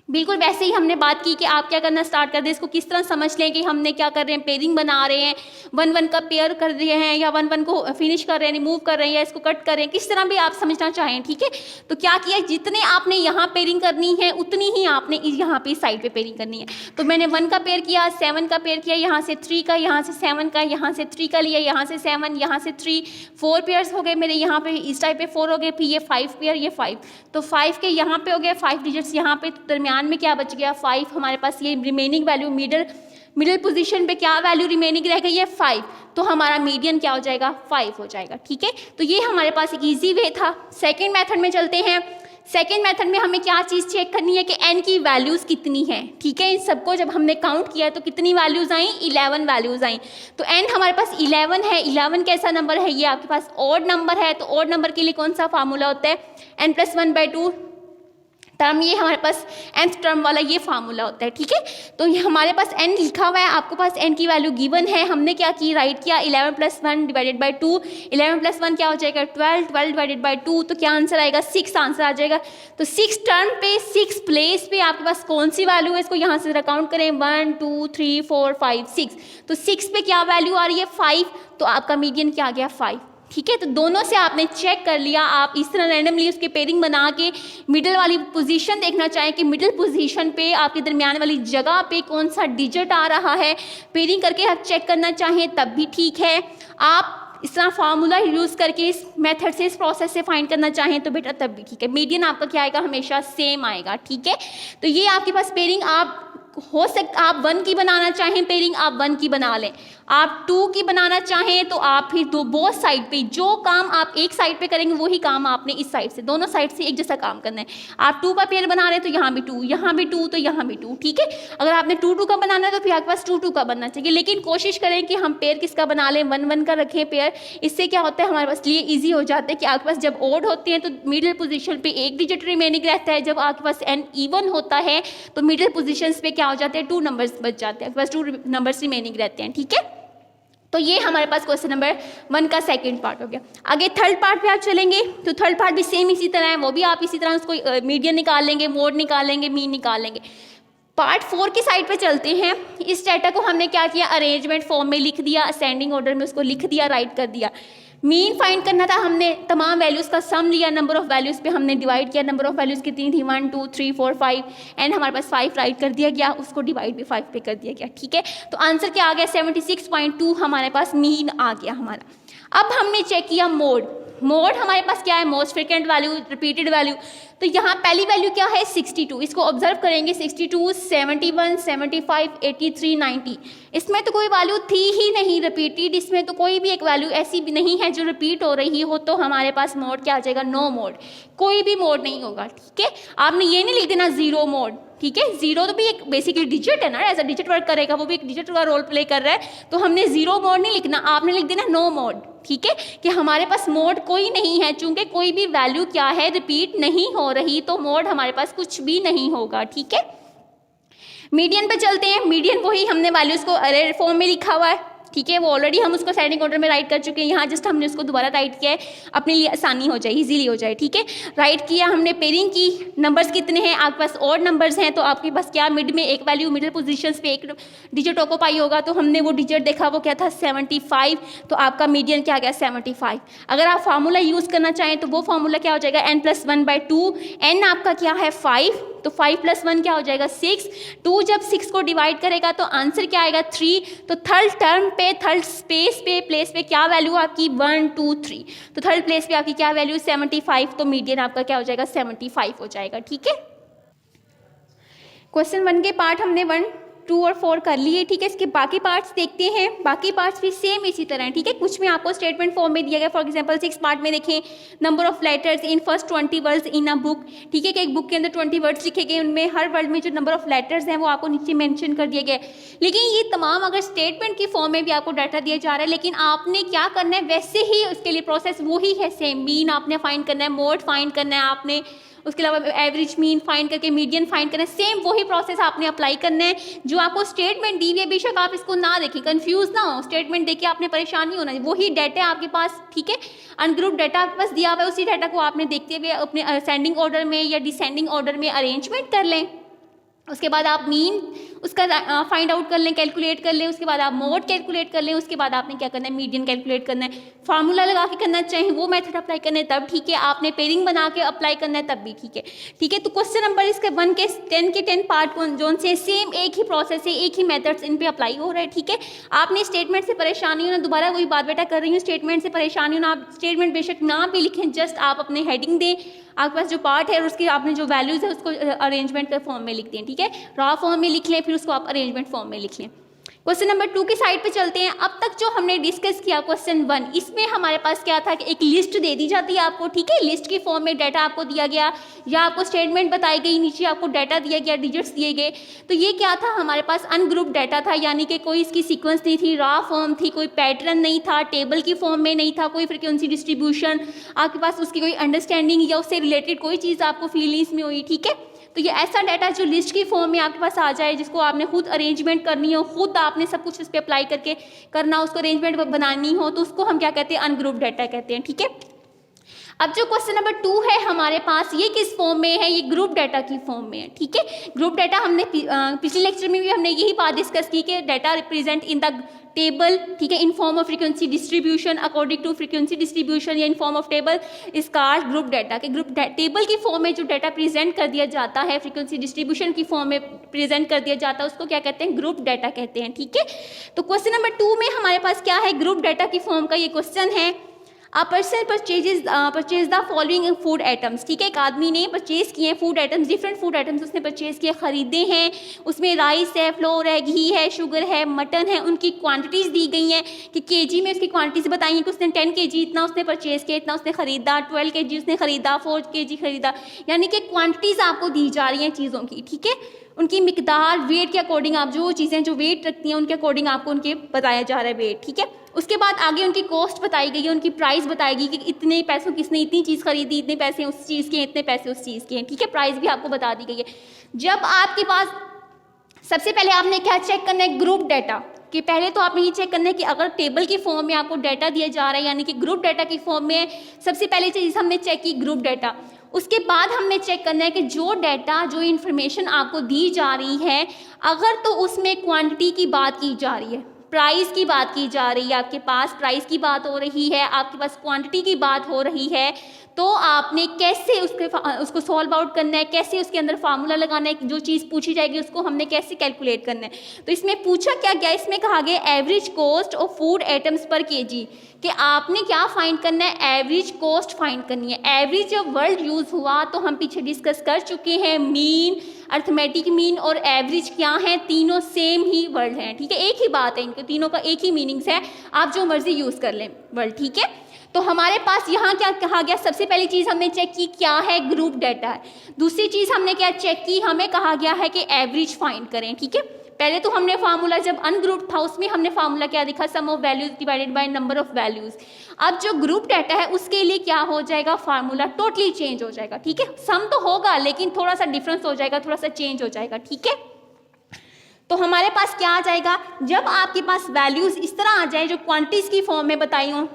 बिल्कुल वैसे ही हमने बात की कि आप क्या करना स्टार्ट कर दें, इसको किस तरह समझ लें कि हमने क्या कर रहे हैं, पेयरिंग बना रहे हैं, 1-1 का पेयर कर रहे हैं, या 1-1 को फिनिश कर रहे हैं, रिमूव कर रहे हैं, या इसको कट कर रहे हैं, किस तरह भी आप समझना चाहें। ठीक है, तो क्या किया, जितने आपने यहाँ पेयरिंग करनी है उतनी ही आपने यहाँ पे साइड पे पेयरिंग करनी है। तो मैंने 1 का पेयर किया, 7 का पेयर किया, यहाँ से 3 का, यहाँ से 7 का, यहाँ से 3 का लिया, यहाँ से 7, यहाँ से 3, 4 पेयर्स हो गए मेरे, यहाँ पे इस टाइप पे 4 हो गए, फिर ये 5 पेयर, ये 5, तो 5 के यहाँ पे हो गया 5 डिजिट्स यहाँ पे, दरमियान में क्या बच गया, 5। हमारे पास ये रिमेनिंग वैल्यू मिडिल पोजीशन पे क्या वैल्यू रिमेनिंग रह गई है, 5, तो हमारा मीडियन क्या हो जाएगा, 5 हो जाएगा। ठीक है, तो ये हमारे पास एक इजी वे था। सेकंड मेथड में चलते हैं। सेकंड मेथड में हमें क्या चीज़ चेक करनी है कि n की वैल्यूज़ कितनी हैं। ठीक है, इन सबको जब हमने काउंट किया तो कितनी वैल्यूज़ आई, 11 वैल्यूज़ आई। तो n हमारे पास 11 है। 11 कैसा नंबर है, ये आपके पास ऑड नंबर है, तो ऑड नंबर के लिए कौन सा फार्मूला होता है, n+1/2 टर्म, ये हमारे पास nth टर्म वाला ये फार्मूला होता है। ठीक है, तो ये हमारे पास n लिखा हुआ है, आपके पास n की वैल्यू गिवन है, हमने क्या की, राइट किया, 11 + 1 डिवाइडेड बाई 2, 11 + 1 क्या हो जाएगा, 12, 12 डिवाइडेड बाई 2, तो क्या आंसर आएगा, 6 आंसर आ जाएगा। तो 6 टर्म पे, 6 प्लेस पे आपके पास कौन सी वैल्यू है, इसको यहाँ से काउंट करें, 1 2 3 4 5 6, तो 6 पे क्या वैल्यू आ रही है, 5, तो आपका मीडियन क्या आ गया, 5। ठीक है, तो दोनों से आपने चेक कर लिया। आप इस तरह रैंडमली उसके पेयरिंग बना के मिडिल वाली पोजीशन देखना चाहें कि मिडिल पोजीशन पे आपके दरमियान वाली जगह पे कौन सा डिजिट आ रहा है, पेयरिंग करके आप चेक करना चाहें तब भी ठीक है। आप इस तरह फार्मूला यूज़ करके इस मेथड से, इस प्रोसेस से फाइंड करना चाहें तो बेटा तब भी ठीक है। मीडियन आपका क्या आएगा, हमेशा सेम आएगा। ठीक है, तो ये आपके पास पेयरिंग आप हो सकता, आप 1 की बनाना चाहें पेयरिंग, आप 1 की बना लें, आप 2 की बनाना चाहें तो आप फिर बोथ साइड पे जो काम आप एक साइड पे करेंगे वही काम आपने इस साइड से, दोनों साइड से एक जैसा काम करना है। आप 2 का पेयर बना रहे हैं तो यहाँ भी 2, यहाँ भी 2, तो यहाँ भी 2। ठीक है, अगर आपने 2-2 का बनाना है तो फिर आपके पास 2-2 का बनना चाहिए, लेकिन कोशिश करें कि हम पेयर किसका बना लें, 1-1 का रखें पेयर। इससे क्या होता है, हमारे पास लिए ईजी हो जाता है कि आपके पास जब ओड होती है तो मिडिल पोजीशन पे एक डिजिट रिमेनिंग रहता है, जब आपके पास n इवन होता है तो मिडिल पोजीशन पे क्या हो जाते हैं, 2 नंबर्स बच जाते हैं, आपके पास 2 नंबर्स रिमेनिंग रहते हैं। ठीक है, तो ये हमारे पास क्वेश्चन नंबर 1 का सेकंड पार्ट हो गया। आगे थर्ड पार्ट पे आप चलेंगे तो थर्ड पार्ट भी सेम इसी तरह है, वो भी आप इसी तरह उसको मीडियन निकाल लेंगे, मोड निकाल लेंगे, मीन निकाल लेंगे। पार्ट 4 की साइड पे चलते हैं। इस डाटा को हमने क्या किया, अरेंजमेंट फॉर्म में लिख दिया, असेंडिंग ऑर्डर में उसको लिख दिया, राइट कर दिया। मीन फाइंड करना था, हमने तमाम वैल्यूज़ का सम लिया, नंबर ऑफ वैल्यूज़ पे हमने डिवाइड किया, नंबर ऑफ वैल्यूज़ कितनी थी, 1 2 3 4 5, एंड हमारे पास 5 राइट कर दिया गया, उसको डिवाइड भी 5 पे कर दिया गया। ठीक है, तो आंसर क्या आ गया, 76.2 हमारे पास मीन आ गया हमारा। अब हमने चेक किया मोड। मोड हमारे पास क्या है, most frequent value, repeated value. तो यहाँ पहली वैल्यू क्या है, 62, इसको ऑब्जर्व करेंगे, 62, 71, 75, 83, 90, इसमें तो कोई वैल्यू थी ही नहीं रिपीटेड, इसमें तो कोई भी एक वैल्यू ऐसी भी नहीं है जो रिपीट हो रही हो, तो हमारे पास मोड क्या आ जाएगा, नो मोड, कोई भी मोड नहीं होगा। ठीक है, आपने ये नहीं लिख देना 0 मोड। ठीक है, 0 तो भी एक बेसिकली डिजिट है ना, एज अ डिजिट वर्क करेगा, वो भी एक डिजिट का रोल प्ले कर रहा है, तो हमने 0 मोड नहीं लिखना, आपने लिख देना नो मोड। ठीक है, कि हमारे पास मोड कोई नहीं है, चूंकि कोई भी वैल्यू क्या है, रिपीट नहीं हो रही, तो मोड हमारे पास कुछ भी नहीं होगा। ठीक है, मीडियन पे चलते हैं। मीडियन वही हमने वैल्यूज को अरे फॉर्म में लिखा हुआ है। ठीक है, वो ऑलरेडी हम उसको असेंडिंग ऑर्डर में राइट कर चुके हैं, यहाँ जस्ट हमने उसको दोबारा राइट किया है अपने लिए आसानी हो जाए, इजीली हो जाए। ठीक है, राइट किया हमने, पेयरिंग की, नंबर्स कितने हैं आपके पास, ऑड नंबर्स हैं, तो आपके पास क्या मिड में एक वैल्यू मिडिल पोजीशंस पे एक डिजिट ऑक्यूपाई होगा, तो हमने वो डिजिट देखा वो क्या था 75, तो आपका मीडियन क्या गया 75। अगर आप फार्मूला यूज़ करना चाहें तो वो फार्मूला क्या हो जाएगा n+1/2, n आपका क्या है 5, तो 5 + 1 क्या हो जाएगा 6, 2 जब 6 को डिवाइड करेगा तो आंसर क्या आएगा 3, तो थर्ड टर्म पे थर्ड स्पेस पे प्लेस पे क्या वैल्यू आपकी 1 2 3, तो थर्ड प्लेस पे आपकी क्या वैल्यू 75, तो मीडियन आपका क्या हो जाएगा 75 हो जाएगा। ठीक है, क्वेश्चन 1 के पार्ट हमने 1 2 और 4 कर लिए। ठीक है, इसके बाकी पार्ट्स देखते हैं, बाकी पार्ट्स भी सेम इसी तरह हैं। ठीक है, कुछ में आपको स्टेटमेंट फॉर्म में दिया गया, फॉर एग्जांपल 6 पार्ट में देखें, number of letters in first 20 words in a book. ठीक है, कि एक बुक के अंदर 20 वर्ड्स लिखे गए, उनमें हर वर्ड में जो नंबर ऑफ लेटर्स हैं वो आपको नीचे मेंशन कर दिया गया है। लेकिन ये तमाम अगर स्टेटमेंट की फॉर्म में भी आपको डाटा दिया जा रहा है, लेकिन आपने क्या करना है वैसे ही उसके लिए प्रोसेस वही है सेम, मीन आपने फाइंड करना है, मोड फाइंड करना है आपने, उसके अलावा एवरेज मीन फाइंड करके मीडियन फाइंड करना है, सेम वही प्रोसेस आपने अप्लाई करना है जो आपको स्टेटमेंट दी हुई है। बेशक आप इसको ना देखें, कंफ्यूज ना हो, स्टेटमेंट देखिए आपने परेशान नहीं होना, वही डाटा है आपके पास। ठीक है, अनग्रुप डाटा आपके पास दिया हुआ है, उसी डाटा को आपने देखते हुए अपने असेंडिंग ऑर्डर में या डिसेंडिंग ऑर्डर में अरेंजमेंट कर लें। उसके बाद आप मीन उसका फाइंड आउट कर लें, कैलकुलेट कर लें, उसके बाद आप मोड कैलकुलेट कर लें, उसके बाद आपने क्या करना है मीडियन कैलकुलेट करना है, फार्मूला लगा के करना चाहिए वो मेथड अप्लाई करना है तब ठीक है, आपने पेयरिंग बना के अप्लाई करना है तब भी ठीक है। ठीक है, तो क्वेश्चन नंबर इसके 1 के 10 के 10 पार्ट जोन से सेम एक ही प्रोसेस है, एक ही मेथड्स इन पे अप्लाई हो रहा है। ठीक है, आपने स्टेटमेंट से परेशानी हो ना, दोबारा वही बात बेटा कर रही हूँ, स्टेटमेंट से परेशानी हो ना, आप स्टेटमेंट बेशक ना भी लिखें, जस्ट आप अपने हेडिंग दें, आपके पास जो पार्ट है और उसके आपने जो वैल्यूज़ है उसको अरेंजमेंट के फॉर्म में लिख दें। ठीक है, रॉ फॉर्म में लिख लें, फिर उसको आप अरेंजमेंट फॉर्म में लिख लें। क्वेश्चन नंबर 2 की साइड पे चलते हैं। अब तक जो हमने डिस्कस किया क्वेश्चन 1, इसमें हमारे पास क्या था कि एक लिस्ट दे दी जाती है आपको। ठीक है, लिस्ट की फॉर्म में डाटा आपको दिया गया या आपको स्टेटमेंट बताई गई, नीचे आपको डाटा दिया गया, डिजिट्स दिए गए। तो ये क्या था, हमारे पास अनग्रुप डाटा था, यानी कि कोई इसकी सीक्वेंस नहीं थी, रॉ फॉर्म थी, कोई पैटर्न नहीं था, टेबल की फॉर्म में नहीं था, कोई फ्रीक्वेंसी डिस्ट्रीब्यूशन आपके पास उसकी कोई अंडरस्टैंडिंग या उससे रिलेटेड कोई चीज़ आपको फीलिंग्स में हुई। ठीक है, तो ये ऐसा डाटा जो लिस्ट की फॉर्म में आपके पास आ जाए, जिसको आपने खुद अरेंजमेंट करनी हो, खुद आपने सब कुछ इस पर अप्लाई करके करना, उसको अरेंजमेंट बनानी हो, तो उसको हम क्या कहते हैं, अनग्रुप डाटा कहते हैं। ठीक है, अब जो क्वेश्चन नंबर 2 है हमारे पास, ये किस फॉर्म में है, ये ग्रुप डाटा की फॉर्म में है। ठीक है, ग्रुप डाटा हमने पिछले लेक्चर में भी हमने यही बात डिस्कस की कि data represent in the table, ठीक है, in form of frequency distribution according to frequency distribution या in form of table is called group data के ग्रुप टेबल की फॉर्म में जो डाटा प्रेजेंट कर दिया जाता है, फ्रीक्वेंसी डिस्ट्रीब्यूशन की फॉर्म में प्रेजेंट कर दिया जाता है, उसको क्या कहते हैं, ग्रुप डाटा कहते हैं। ठीक है, तो क्वेश्चन नंबर 2 में हमारे पास क्या है, ग्रुप डाटा की फॉर्म का ये क्वेश्चन है। A person purchase the following food items. ठीक है, एक आदमी ने परचेज किए हैं food items, different food items उसने परचेज किए, खरीदे हैं। उसमें राइस है, फ्लोर है, घी है, शुगर है, मटन है, उनकी क्वांटिटीज़ दी गई हैं कि केजी में उसकी क्वांटिटीज़ बताई हैं कि उसने 10 केजी इतना उसने परचेज किया, इतना उसने खरीदा, 12 केजी उसने खरीदा, 4 केजी खरीदा, यानी कि क्वांटिटीज़ आपको दी जा रही हैं चीज़ों की। ठीक है, उनकी मिकदार वेट के अकॉर्डिंग, आप जो चीज़ें जो वेट रखती हैं उनके अकॉर्डिंग आपको उनके बताया जा रहा है वेट। ठीक है, उसके बाद आगे उनकी कॉस्ट बताई गई है, उनकी प्राइस बताएगी कि इतने पैसों किसने इतनी चीज़ खरीदी, इतने पैसे उस चीज़ के हैं, इतने पैसे उस चीज़ के हैं। ठीक है, प्राइस भी आपको बता दी गई है। जब आपके पास सबसे पहले आपने क्या चेक करना है, ग्रुप डाटा कि पहले तो आपने ये चेक करना है कि अगर टेबल की फॉर्म में आपको डाटा दिया जा रहा है, यानी कि ग्रुप डाटा की फॉर्म में, सबसे पहले चीज़ हमने चेक की ग्रुप डाटा। उसके बाद हमने चेक करना है कि जो डाटा, जो इन्फॉर्मेशन आपको दी जा रही है, अगर तो उसमें क्वांटिटी की बात की जा रही है, प्राइस की बात की जा रही है, आपके पास प्राइस की बात हो रही है, आपके पास क्वांटिटी की बात हो रही है, तो आपने कैसे उसको सॉल्व आउट करना है, कैसे उसके अंदर फार्मूला लगाना है, जो चीज़ पूछी जाएगी उसको हमने कैसे कैलकुलेट करना है। तो इसमें पूछा क्या गया, इसमें कहा गया average cost of food items पर केजी, कि आपने क्या फाइंड करना है, एवरेज कॉस्ट फाइंड करनी है। एवरेज जब वर्ड यूज़ हुआ तो हम पीछे डिस्कस कर चुके हैं, मीन, अर्थमेटिक मीन और एवरेज क्या है, तीनों सेम ही वर्ड हैं। ठीक है, एक ही बात है, इनके तीनों का एक ही मीनिंग्स है, आप जो मर्जी यूज़ कर लें वर्ड। ठीक है, तो हमारे पास यहाँ क्या कहा गया, सबसे पहली चीज़ हमने चेक की क्या है, ग्रुप डाटा है। दूसरी चीज़ हमने क्या चेक की, हमें कहा गया है कि एवरेज फाइंड करें। ठीक है, पहले तो हमने फार्मूला जब अनग्रुप था उसमें हमने फार्मूला क्या दिखा, sum of values divided by number of values. अब जो ग्रुप डाटा है उसके लिए क्या हो जाएगा, फार्मूला टोटली चेंज हो जाएगा। ठीक है, सम तो होगा लेकिन थोड़ा सा डिफरेंस हो जाएगा, थोड़ा सा चेंज हो जाएगा। ठीक है, तो हमारे पास क्या आ जाएगा, जब आपके पास वैल्यूज इस तरह आ जाए जो क्वांटिटीज की फॉर्म में बताई हों।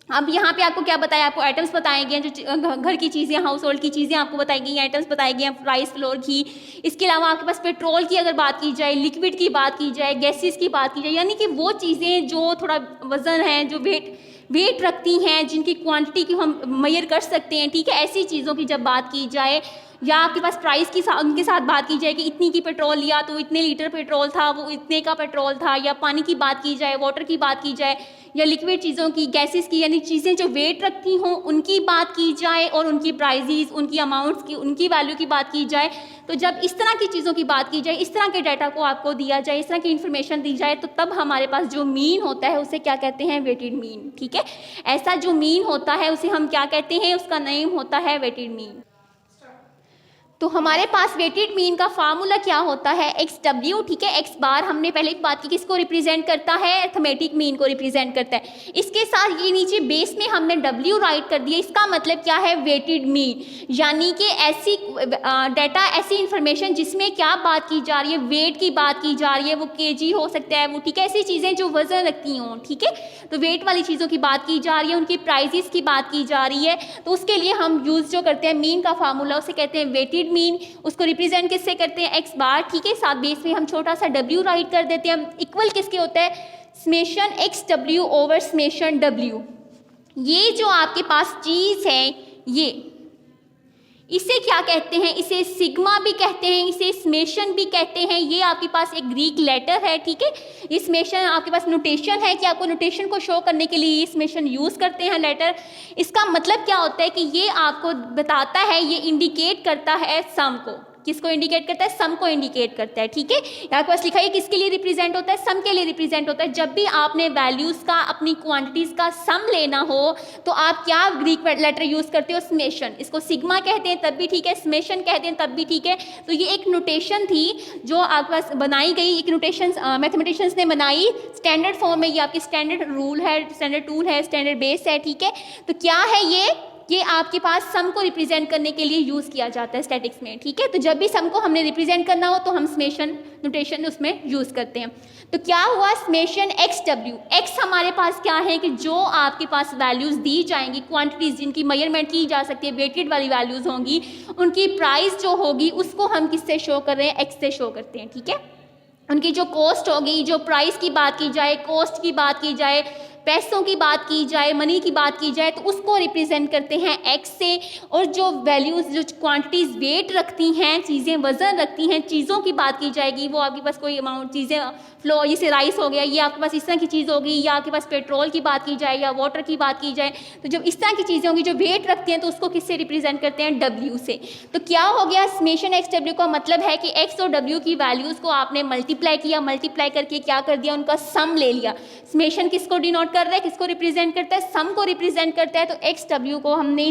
अब यहाँ पे आपको क्या बताया, आपको आइटम्स बताए गए हैं, जो घर की चीज़ें, हाउस होल्ड की चीज़ें आपको बताई गई हैं, आइटम्स बताए गए हैं, राइस फ्लोर की। इसके अलावा आपके पास पेट्रोल की अगर बात की जाए, लिक्विड की बात की जाए, गैसेस की बात की जाए, यानी कि वो चीज़ें जो थोड़ा वजन है, जो वेट रखती हैं, जिनकी क्वांटिटी की हम मेजर कर सकते हैं, ठीक है, ऐसी चीज़ों की जब बात की जाए, या आपके पास प्राइस की उनके साथ बात की जाए कि इतनी की पेट्रोल लिया तो इतने लीटर पेट्रोल था, वो इतने का पेट्रोल था, या पानी की बात की जाए, वाटर की बात की जाए, या लिक्विड चीज़ों की, गैसेस की, यानी चीज़ें जो वेट रखती हों उनकी बात की जाए, और उनकी प्राइजेस, उनकी अमाउंट्स की, उनकी वैल्यू की बात की जाए। तो जब इस तरह की चीज़ों की बात की जाए, इस तरह के डाटा को आपको दिया जाए, इस तरह की इन्फॉर्मेशन दी जाए, तो तब हमारे पास जो मीन होता है उसे क्या कहते हैं, वेटेड मीन। ठीक है, ऐसा जो मीन होता है उसे हम क्या कहते हैं, उसका नेम होता है वेटेड मीन। तो हमारे पास वेटेड मीन का फार्मूला क्या होता है, एक्स डब्ल्यू। ठीक है, एक्स बार हमने पहले एक बात की, किसको रिप्रेजेंट करता है, अर्थमेटिक मीन को रिप्रेजेंट करता है। इसके साथ ये नीचे बेस में हमने डब्ल्यू राइट कर दिया। इसका मतलब क्या है, वेटेड मीन, यानी कि ऐसी डाटा, ऐसी इंफॉर्मेशन जिसमें क्या बात की जा रही है, वेट की बात की जा रही है, वो केजी हो सकता है वो, ठीक है, ऐसी चीज़ें जो वजन रखती हों। ठीक है, तो वेट वाली चीज़ों की बात की जा रही है, उनकी प्राइजेस की बात की जा रही है, तो उसके लिए हम यूज़ जो करते हैं मीन का फार्मूला, उसे कहते हैं वेटेड मीन। उसको रिप्रेजेंट किससे करते हैं, एक्स बार। ठीक है, साथ बेस में हम छोटा सा डब्ल्यू राइट कर देते हैं। इक्वल किसके होता है, summation X W over summation W. ये जो आपके पास चीज़ है, ये इसे क्या कहते हैं, इसे सिग्मा भी कहते हैं, इसे समेशन भी कहते हैं। ये आपके पास एक ग्रीक लेटर है। ठीक है, ये समेशन आपके पास नोटेशन है कि आपको नोटेशन को शो करने के लिए ये समेशन यूज़ करते हैं लेटर। इसका मतलब क्या होता है कि ये आपको बताता है, ये इंडिकेट करता है सम को। किसको इंडिकेट करता है, सम को इंडिकेट करता है। ठीक है, यहाँ पास लिखा है किसके लिए रिप्रेजेंट होता है, सम के लिए रिप्रेजेंट होता है। जब भी आपने वैल्यूज का, अपनी क्वांटिटीज का सम लेना हो, तो आप क्या ग्रीक लेटर यूज करते हो, समेशन। इसको सिग्मा कहते हैं तब भी ठीक है, समेशन कहते हैं तब भी ठीक है। तो ये एक नोटेशन थी जो आपके पास बनाई गई, एक नोटेशन मैथमेटिशियंस ने बनाई स्टैंडर्ड फॉर्म में। ये आपकी स्टैंडर्ड रूल है, स्टैंडर्ड टूल है, स्टैंडर्ड बेस है। ठीक है, तो क्या है ये आपके पास सम को रिप्रेजेंट करने के लिए यूज़ किया जाता है स्टैटिक्स में। ठीक है, तो जब भी सम को हमने रिप्रेजेंट करना हो तो हम समेशन नोटेशन उसमें यूज़ करते हैं। तो क्या हुआ, समेशन एक्स डब्ल्यू। एक्स हमारे पास क्या है कि जो आपके पास वैल्यूज़ दी जाएंगी, क्वांटिटीज़ जिनकी मेजरमेंट की जा सकती है, वेटेड वाली वैल्यूज़ होंगी, उनकी प्राइस जो होगी उसको हम किससे शो कर रहे हैं, एक्स से शो करते हैं। ठीक है, उनकी जो कॉस्ट होगी, जो प्राइस की बात की जाए, कॉस्ट की बात की जाए, पैसों की बात की जाए, मनी की बात की जाए, तो उसको रिप्रेजेंट करते हैं एक्स से। और जो वैल्यूज, जो क्वांटिटीज वेट रखती हैं, चीज़ें वजन रखती हैं, चीज़ों की बात की जाएगी, वो आपके पास कोई अमाउंट चीज़ें फ्लो, जैसे राइस हो गया, ये आपके पास इस तरह की चीज़ होगी, या आपके पास पेट्रोल की बात की जाए, या वाटर की बात की जाए, तो जब इस तरह की चीज़ें होंगी जो वेट रखती हैं, तो उसको किससे रिप्रेजेंट करते हैं, डब्ल्यू से। तो क्या हो गया, समेशन एक्स डब्ल्यू का मतलब है कि एक्स और डब्ल्यू की वैल्यूज़ को आपने मल्टीप्लाई किया, मल्टीप्लाई करके क्या कर दिया, उनका सम ले लिया। समेशन किसको डिनोट कर रहा है, किसको रिप्रेजेंट करता है, सम को रिप्रेजेंट करता है। तो एक्स डब्ल्यू को हमने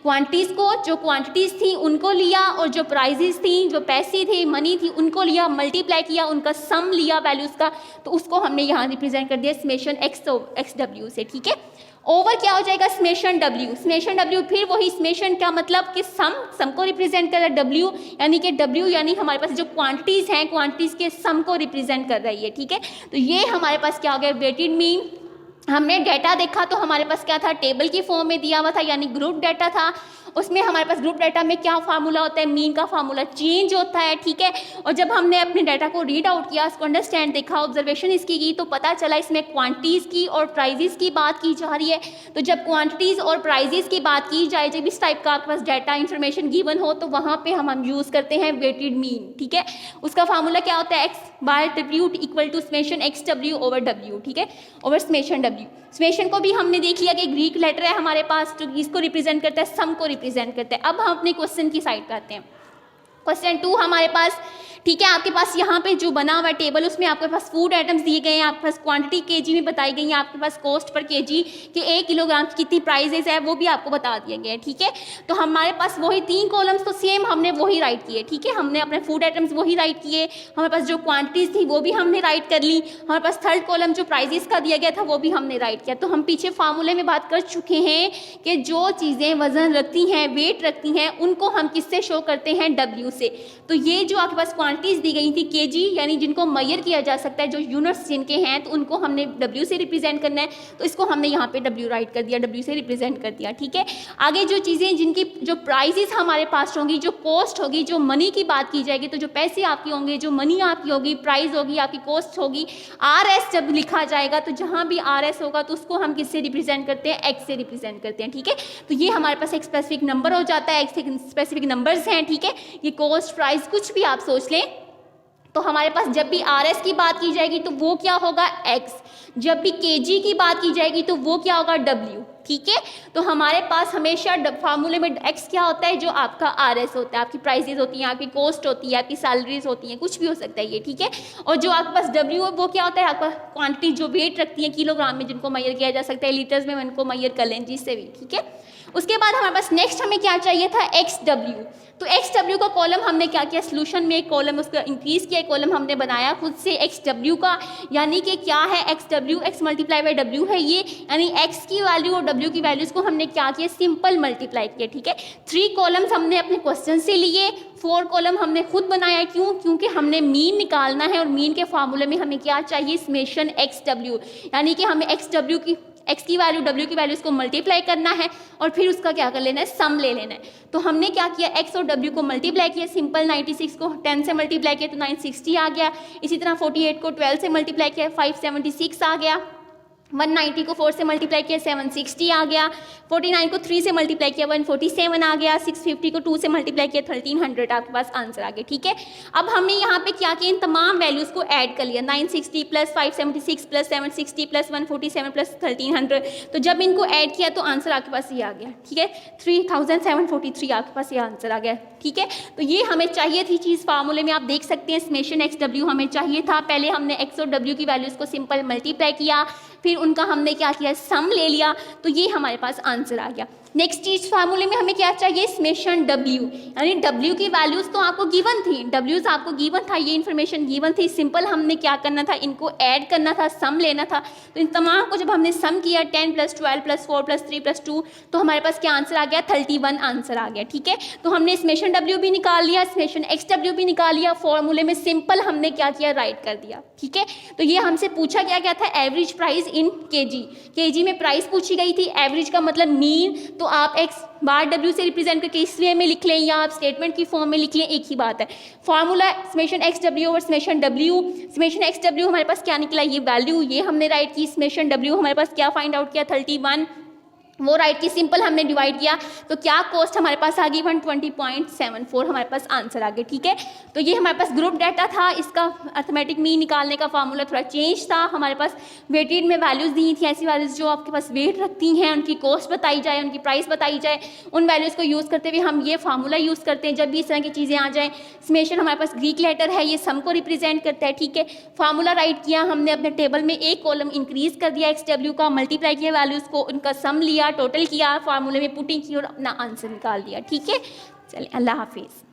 क्वांटिटीज़ को, जो क्वांटिटीज़ थी उनको लिया, और जो प्राइजेस थी, जो पैसे थे, मनी थी, उनको लिया, मल्टीप्लाई किया, उनका सम लिया वैल्यूज़ का, तो उसको हमने यहाँ रिप्रेजेंट कर दिया समेशन एक्स डब्ल्यू से। ठीक है, ओवर क्या हो जाएगा, समेशन डब्ल्यू। समेशन डब्ल्यू फिर वही समेशन, क्या मतलब कि सम को रिप्रेजेंट कर रहा है डब्ल्यू, यानी कि डब्ल्यू यानी हमारे पास जो क्वांटिटीज़ हैं, क्वांटिटीज़ के सम को रिप्रेजेंट कर रही है। ठीक है, तो ये हमारे पास क्या हो गया, वेटेड मीन। हमने डाटा देखा तो हमारे पास क्या था, टेबल की फॉर्म में दिया हुआ था, यानी ग्रुप डाटा था। उसमें हमारे पास ग्रुप डाटा में क्या फार्मूला होता है, मीन का फार्मूला चेंज होता है। ठीक है, और जब हमने अपने डाटा को रीड आउट किया, उसको अंडरस्टैंड देखा, ऑब्जर्वेशन इसकी की, तो पता चला इसमें क्वांटिटीज़ की और प्राइजेस की बात की जा रही है। तो जब क्वांटिटीज़ और प्राइजेस की बात की जाए, जब इस टाइप का आपके पास डाटा इन्फॉर्मेशन गिवन हो, तो वहाँ पर हम यूज़ करते हैं वेटेड मीन। ठीक है, उसका फार्मूला क्या होता है, X by W equal to summation X W over W. ठीक है, ओवर समेशन डब्ल्यू। समेशन को भी हमने देख लिया कि ग्रीक लेटर है हमारे पास, जो इसको रिप्रेजेंट करता है, सम को रिप्रेजेंट करता है। अब हम अपने क्वेश्चन की साइड पे आते हैं। क्वेश्चन 2 हमारे पास, ठीक है, आपके पास यहाँ पे जो बना हुआ टेबल, उसमें आपके पास फूड आइटम्स दिए गए हैं, आपके पास क्वांटिटी केजी में बताई गई है, आपके पास कॉस्ट पर केजी कि 1 किलोग्राम की कितनी प्राइजेस है वो भी आपको बता दिए गए हैं। ठीक है, तो हमारे पास वही 3 कॉलम्स तो सेम हमने वही राइट किए। ठीक है, हमने अपने फूड आइटम्स वही राइट किए, हमारे पास जो क्वांटिटीज थी वो भी हमने राइट कर ली, हमारे पास थर्ड कॉलम जो प्राइजेस का दिया गया था वो भी हमने राइट किया। तो हम पीछे फार्मूले में बात कर चुके हैं कि जो चीज़ें वजन रखती हैं, वेट रखती हैं, उनको हम किससे शो करते हैं, डब्ल्यू से। तो ये जो आपके पास क्वांटिटीज दी गई थी केजी, यानी जिनको मेजर किया जा सकता है, जो यूनिट्स जिनके हैं, तो उनको हमने डब्ल्यू से रिप्रेजेंट करना है, तो इसको हमने यहाँ पे डब्ल्यू राइट कर दिया, डब्ल्यू से रिप्रेजेंट कर दिया। ठीक है, आगे जो चीज़ें जिनकी जो प्राइसेस हमारे पास होंगी, जो कॉस्ट होगी, जो मनी की बात की जाएगी, तो जो पैसे आपके होंगे, जो मनी आपकी होगी, प्राइस होगी, आपकी कॉस्ट होगी, आर एस जब लिखा जाएगा तो जहाँ भी आर एस होगा तो उसको हम किससे रिप्रेजेंट करते हैं, एक्स से रिप्रेजेंट करते हैं। ठीक है, तो ये हमारे पास एक स्पेसिफिक नंबर हो जाता है, एक स्पेसिफिक नंबर्स हैं। ठीक है, ये कॉस्ट, प्राइस कुछ भी आप सोच लें, तो हमारे पास जब भी आर एस की बात की जाएगी तो वो क्या होगा, एक्स, जब भी केजी की बात की जाएगी तो वो क्या होगा, डब्ल्यू। ठीक है, तो हमारे पास हमेशा फार्मूले में एक्स क्या होता है, जो आपका आर एस होता है, आपकी प्राइसेस होती हैं, आपकी कॉस्ट होती है, आपकी सैलरीज होती हैं, कुछ भी हो सकता है ये। ठीक है, और जो आपके पास डब्ल्यू है वो क्या होता है, आपका क्वांटिटी, जो वेट रखती है किलोग्राम में, जिनको मेजर किया जा सकता है, लीटर्स में उनको मेजर कर लें जिससे भी। ठीक है, उसके बाद हमारे पास नेक्स्ट हमें क्या चाहिए था, एक्स डब्ल्यू। तो एक्स डब्ल्यू का कॉलम हमने क्या किया, सोल्यूशन में एक कॉलम उसका इंक्रीज किया, एक कॉलम हमने बनाया खुद से एक्स डब्ल्यू का, यानी कि क्या है, x W, x multiply by W है ये, यानी एक्स की वैल्यू और डब्ल्यू की वैल्यूज को हमने क्या किया, सिंपल मल्टीप्लाई किया। ठीक है, 3 कॉलम्स हमने अपने क्वेश्चन से लिए, 4 कॉलम हमने खुद बनाया, क्यों, क्योंकि हमने मीन निकालना है और मीन के फार्मूले में हमें क्या चाहिए, समेशन एक्स डब्ल्यू, यानी कि हमें एक्स डब्ल्यू की, एक्स की वैल्यू डब्ल्यू की वैल्यूज को मल्टीप्लाई करना है और फिर उसका क्या कर लेना है, सम ले लेना है। तो हमने क्या किया, एक्स और डब्ल्यू को मल्टीप्लाई किया, सिंपल 96 को 10 से मल्टीप्लाई किया तो 960 आ गया, इसी तरह 48 को 12 से मल्टीप्लाई किया 576 आ गया, 190 को 4 से मल्टीप्लाई किया 760 आ गया, 49 को 3 से मल्टीप्लाई किया 147 आ गया, 650 को 2 से मल्टीप्लाई किया 1300, आपके पास आंसर आ गया। ठीक है, अब हमने यहाँ पे क्या किया, इन तमाम वैल्यूज़ को ऐड कर लिया, 960 प्लस 576 प्लस 760 प्लस 147 प्लस 1300, तो जब इनको ऐड किया तो आंसर आपके पास ये आ गया। ठीक है, 3743 आपके पास ये आंसर आ गया। ठीक है, तो ये हमें चाहिए थी चीज़, फार्मूले में आप देख सकते हैं, समेशन एक्स डब्ल्यू हमें चाहिए था। पहले हमने एक्स और डब्ल्यू की वैल्यूज़ को सिंपल मल्टीप्लाई किया, फिर उनका हमने क्या किया, सम ले लिया, तो ये हमारे पास आंसर आ गया। नेक्स्ट चीज फार्मूले में हमें क्या चाहिए, समेशन डब्ल्यू, यानी डब्ल्यू की वैल्यूज तो आपको गिवन थी, डब्ल्यूज आपको गिवन था, ये इन्फॉर्मेशन गिवन थी, सिंपल हमने क्या करना था, इनको ऐड करना था, सम लेना था। तो इन तमाम को जब हमने सम किया 10 प्लस 12 प्लस 4 प्लस 3 प्लस 2, तो हमारे पास क्या आंसर आ गया, 31 आंसर आ गया। ठीक है, तो हमने समेशन डब्ल्यू भी निकाल लिया, समेशन एक्स डब्ल्यू भी निकाल लिया, फॉर्मूले में सिंपल हमने क्या किया, राइट कर दिया। ठीक है, तो ये हमसे पूछा गया था average price in KG, KG में प्राइस पूछी गई थी, एवरेज का मतलब मीन, तो आप एक्स बार डब्ल्यू से रिप्रेजेंट करके इस वे में लिख लें या आप स्टेटमेंट की फॉर्म में लिख लें, एक ही बात है। फॉर्मूला समेशन एक्स डब्ल्यू और summation W, summation X W हमारे पास क्या निकला, ये वैल्यू, ये हमने राइट की, समेशन डब्ल्यू हमारे पास क्या फाइंड आउट किया, 31, वो राइट की, सिंपल हमने डिवाइड किया, तो क्या कॉस्ट हमारे पास आ गई, 120.74 हमारे पास आंसर आ गया। ठीक है, तो ये हमारे पास ग्रुप डाटा था, इसका अर्थमेटिक मीन निकालने का फार्मूला थोड़ा चेंज था, हमारे पास वेटेड में वैल्यूज़ दी थी, ऐसी वैल्यूज़ जो आपके पास वेट रखती हैं, उनकी कॉस्ट बताई जाए, उनकी प्राइस बताई जाए, उन वैल्यूज़ को यूज़ करते हुए हम ये फार्मूला यूज़ करते हैं जब भी इस तरह की चीज़ें आ जाएँ। समेशन हमारे पास ग्रीक लेटर है, ये सम को रिप्रेजेंट करता है। ठीक है, फार्मूला राइट किया हमने, अपने टेबल में एक कॉलम इंक्रीज कर दिया एक्स डब्ल्यू का, मल्टीप्लाई किया वैल्यूज़ को, उनका सम लिया, टोटल किया, फार्मूले में पुटिंग की और अपना आंसर निकाल दिया। ठीक है, चलिए अल्लाह हाफिज़।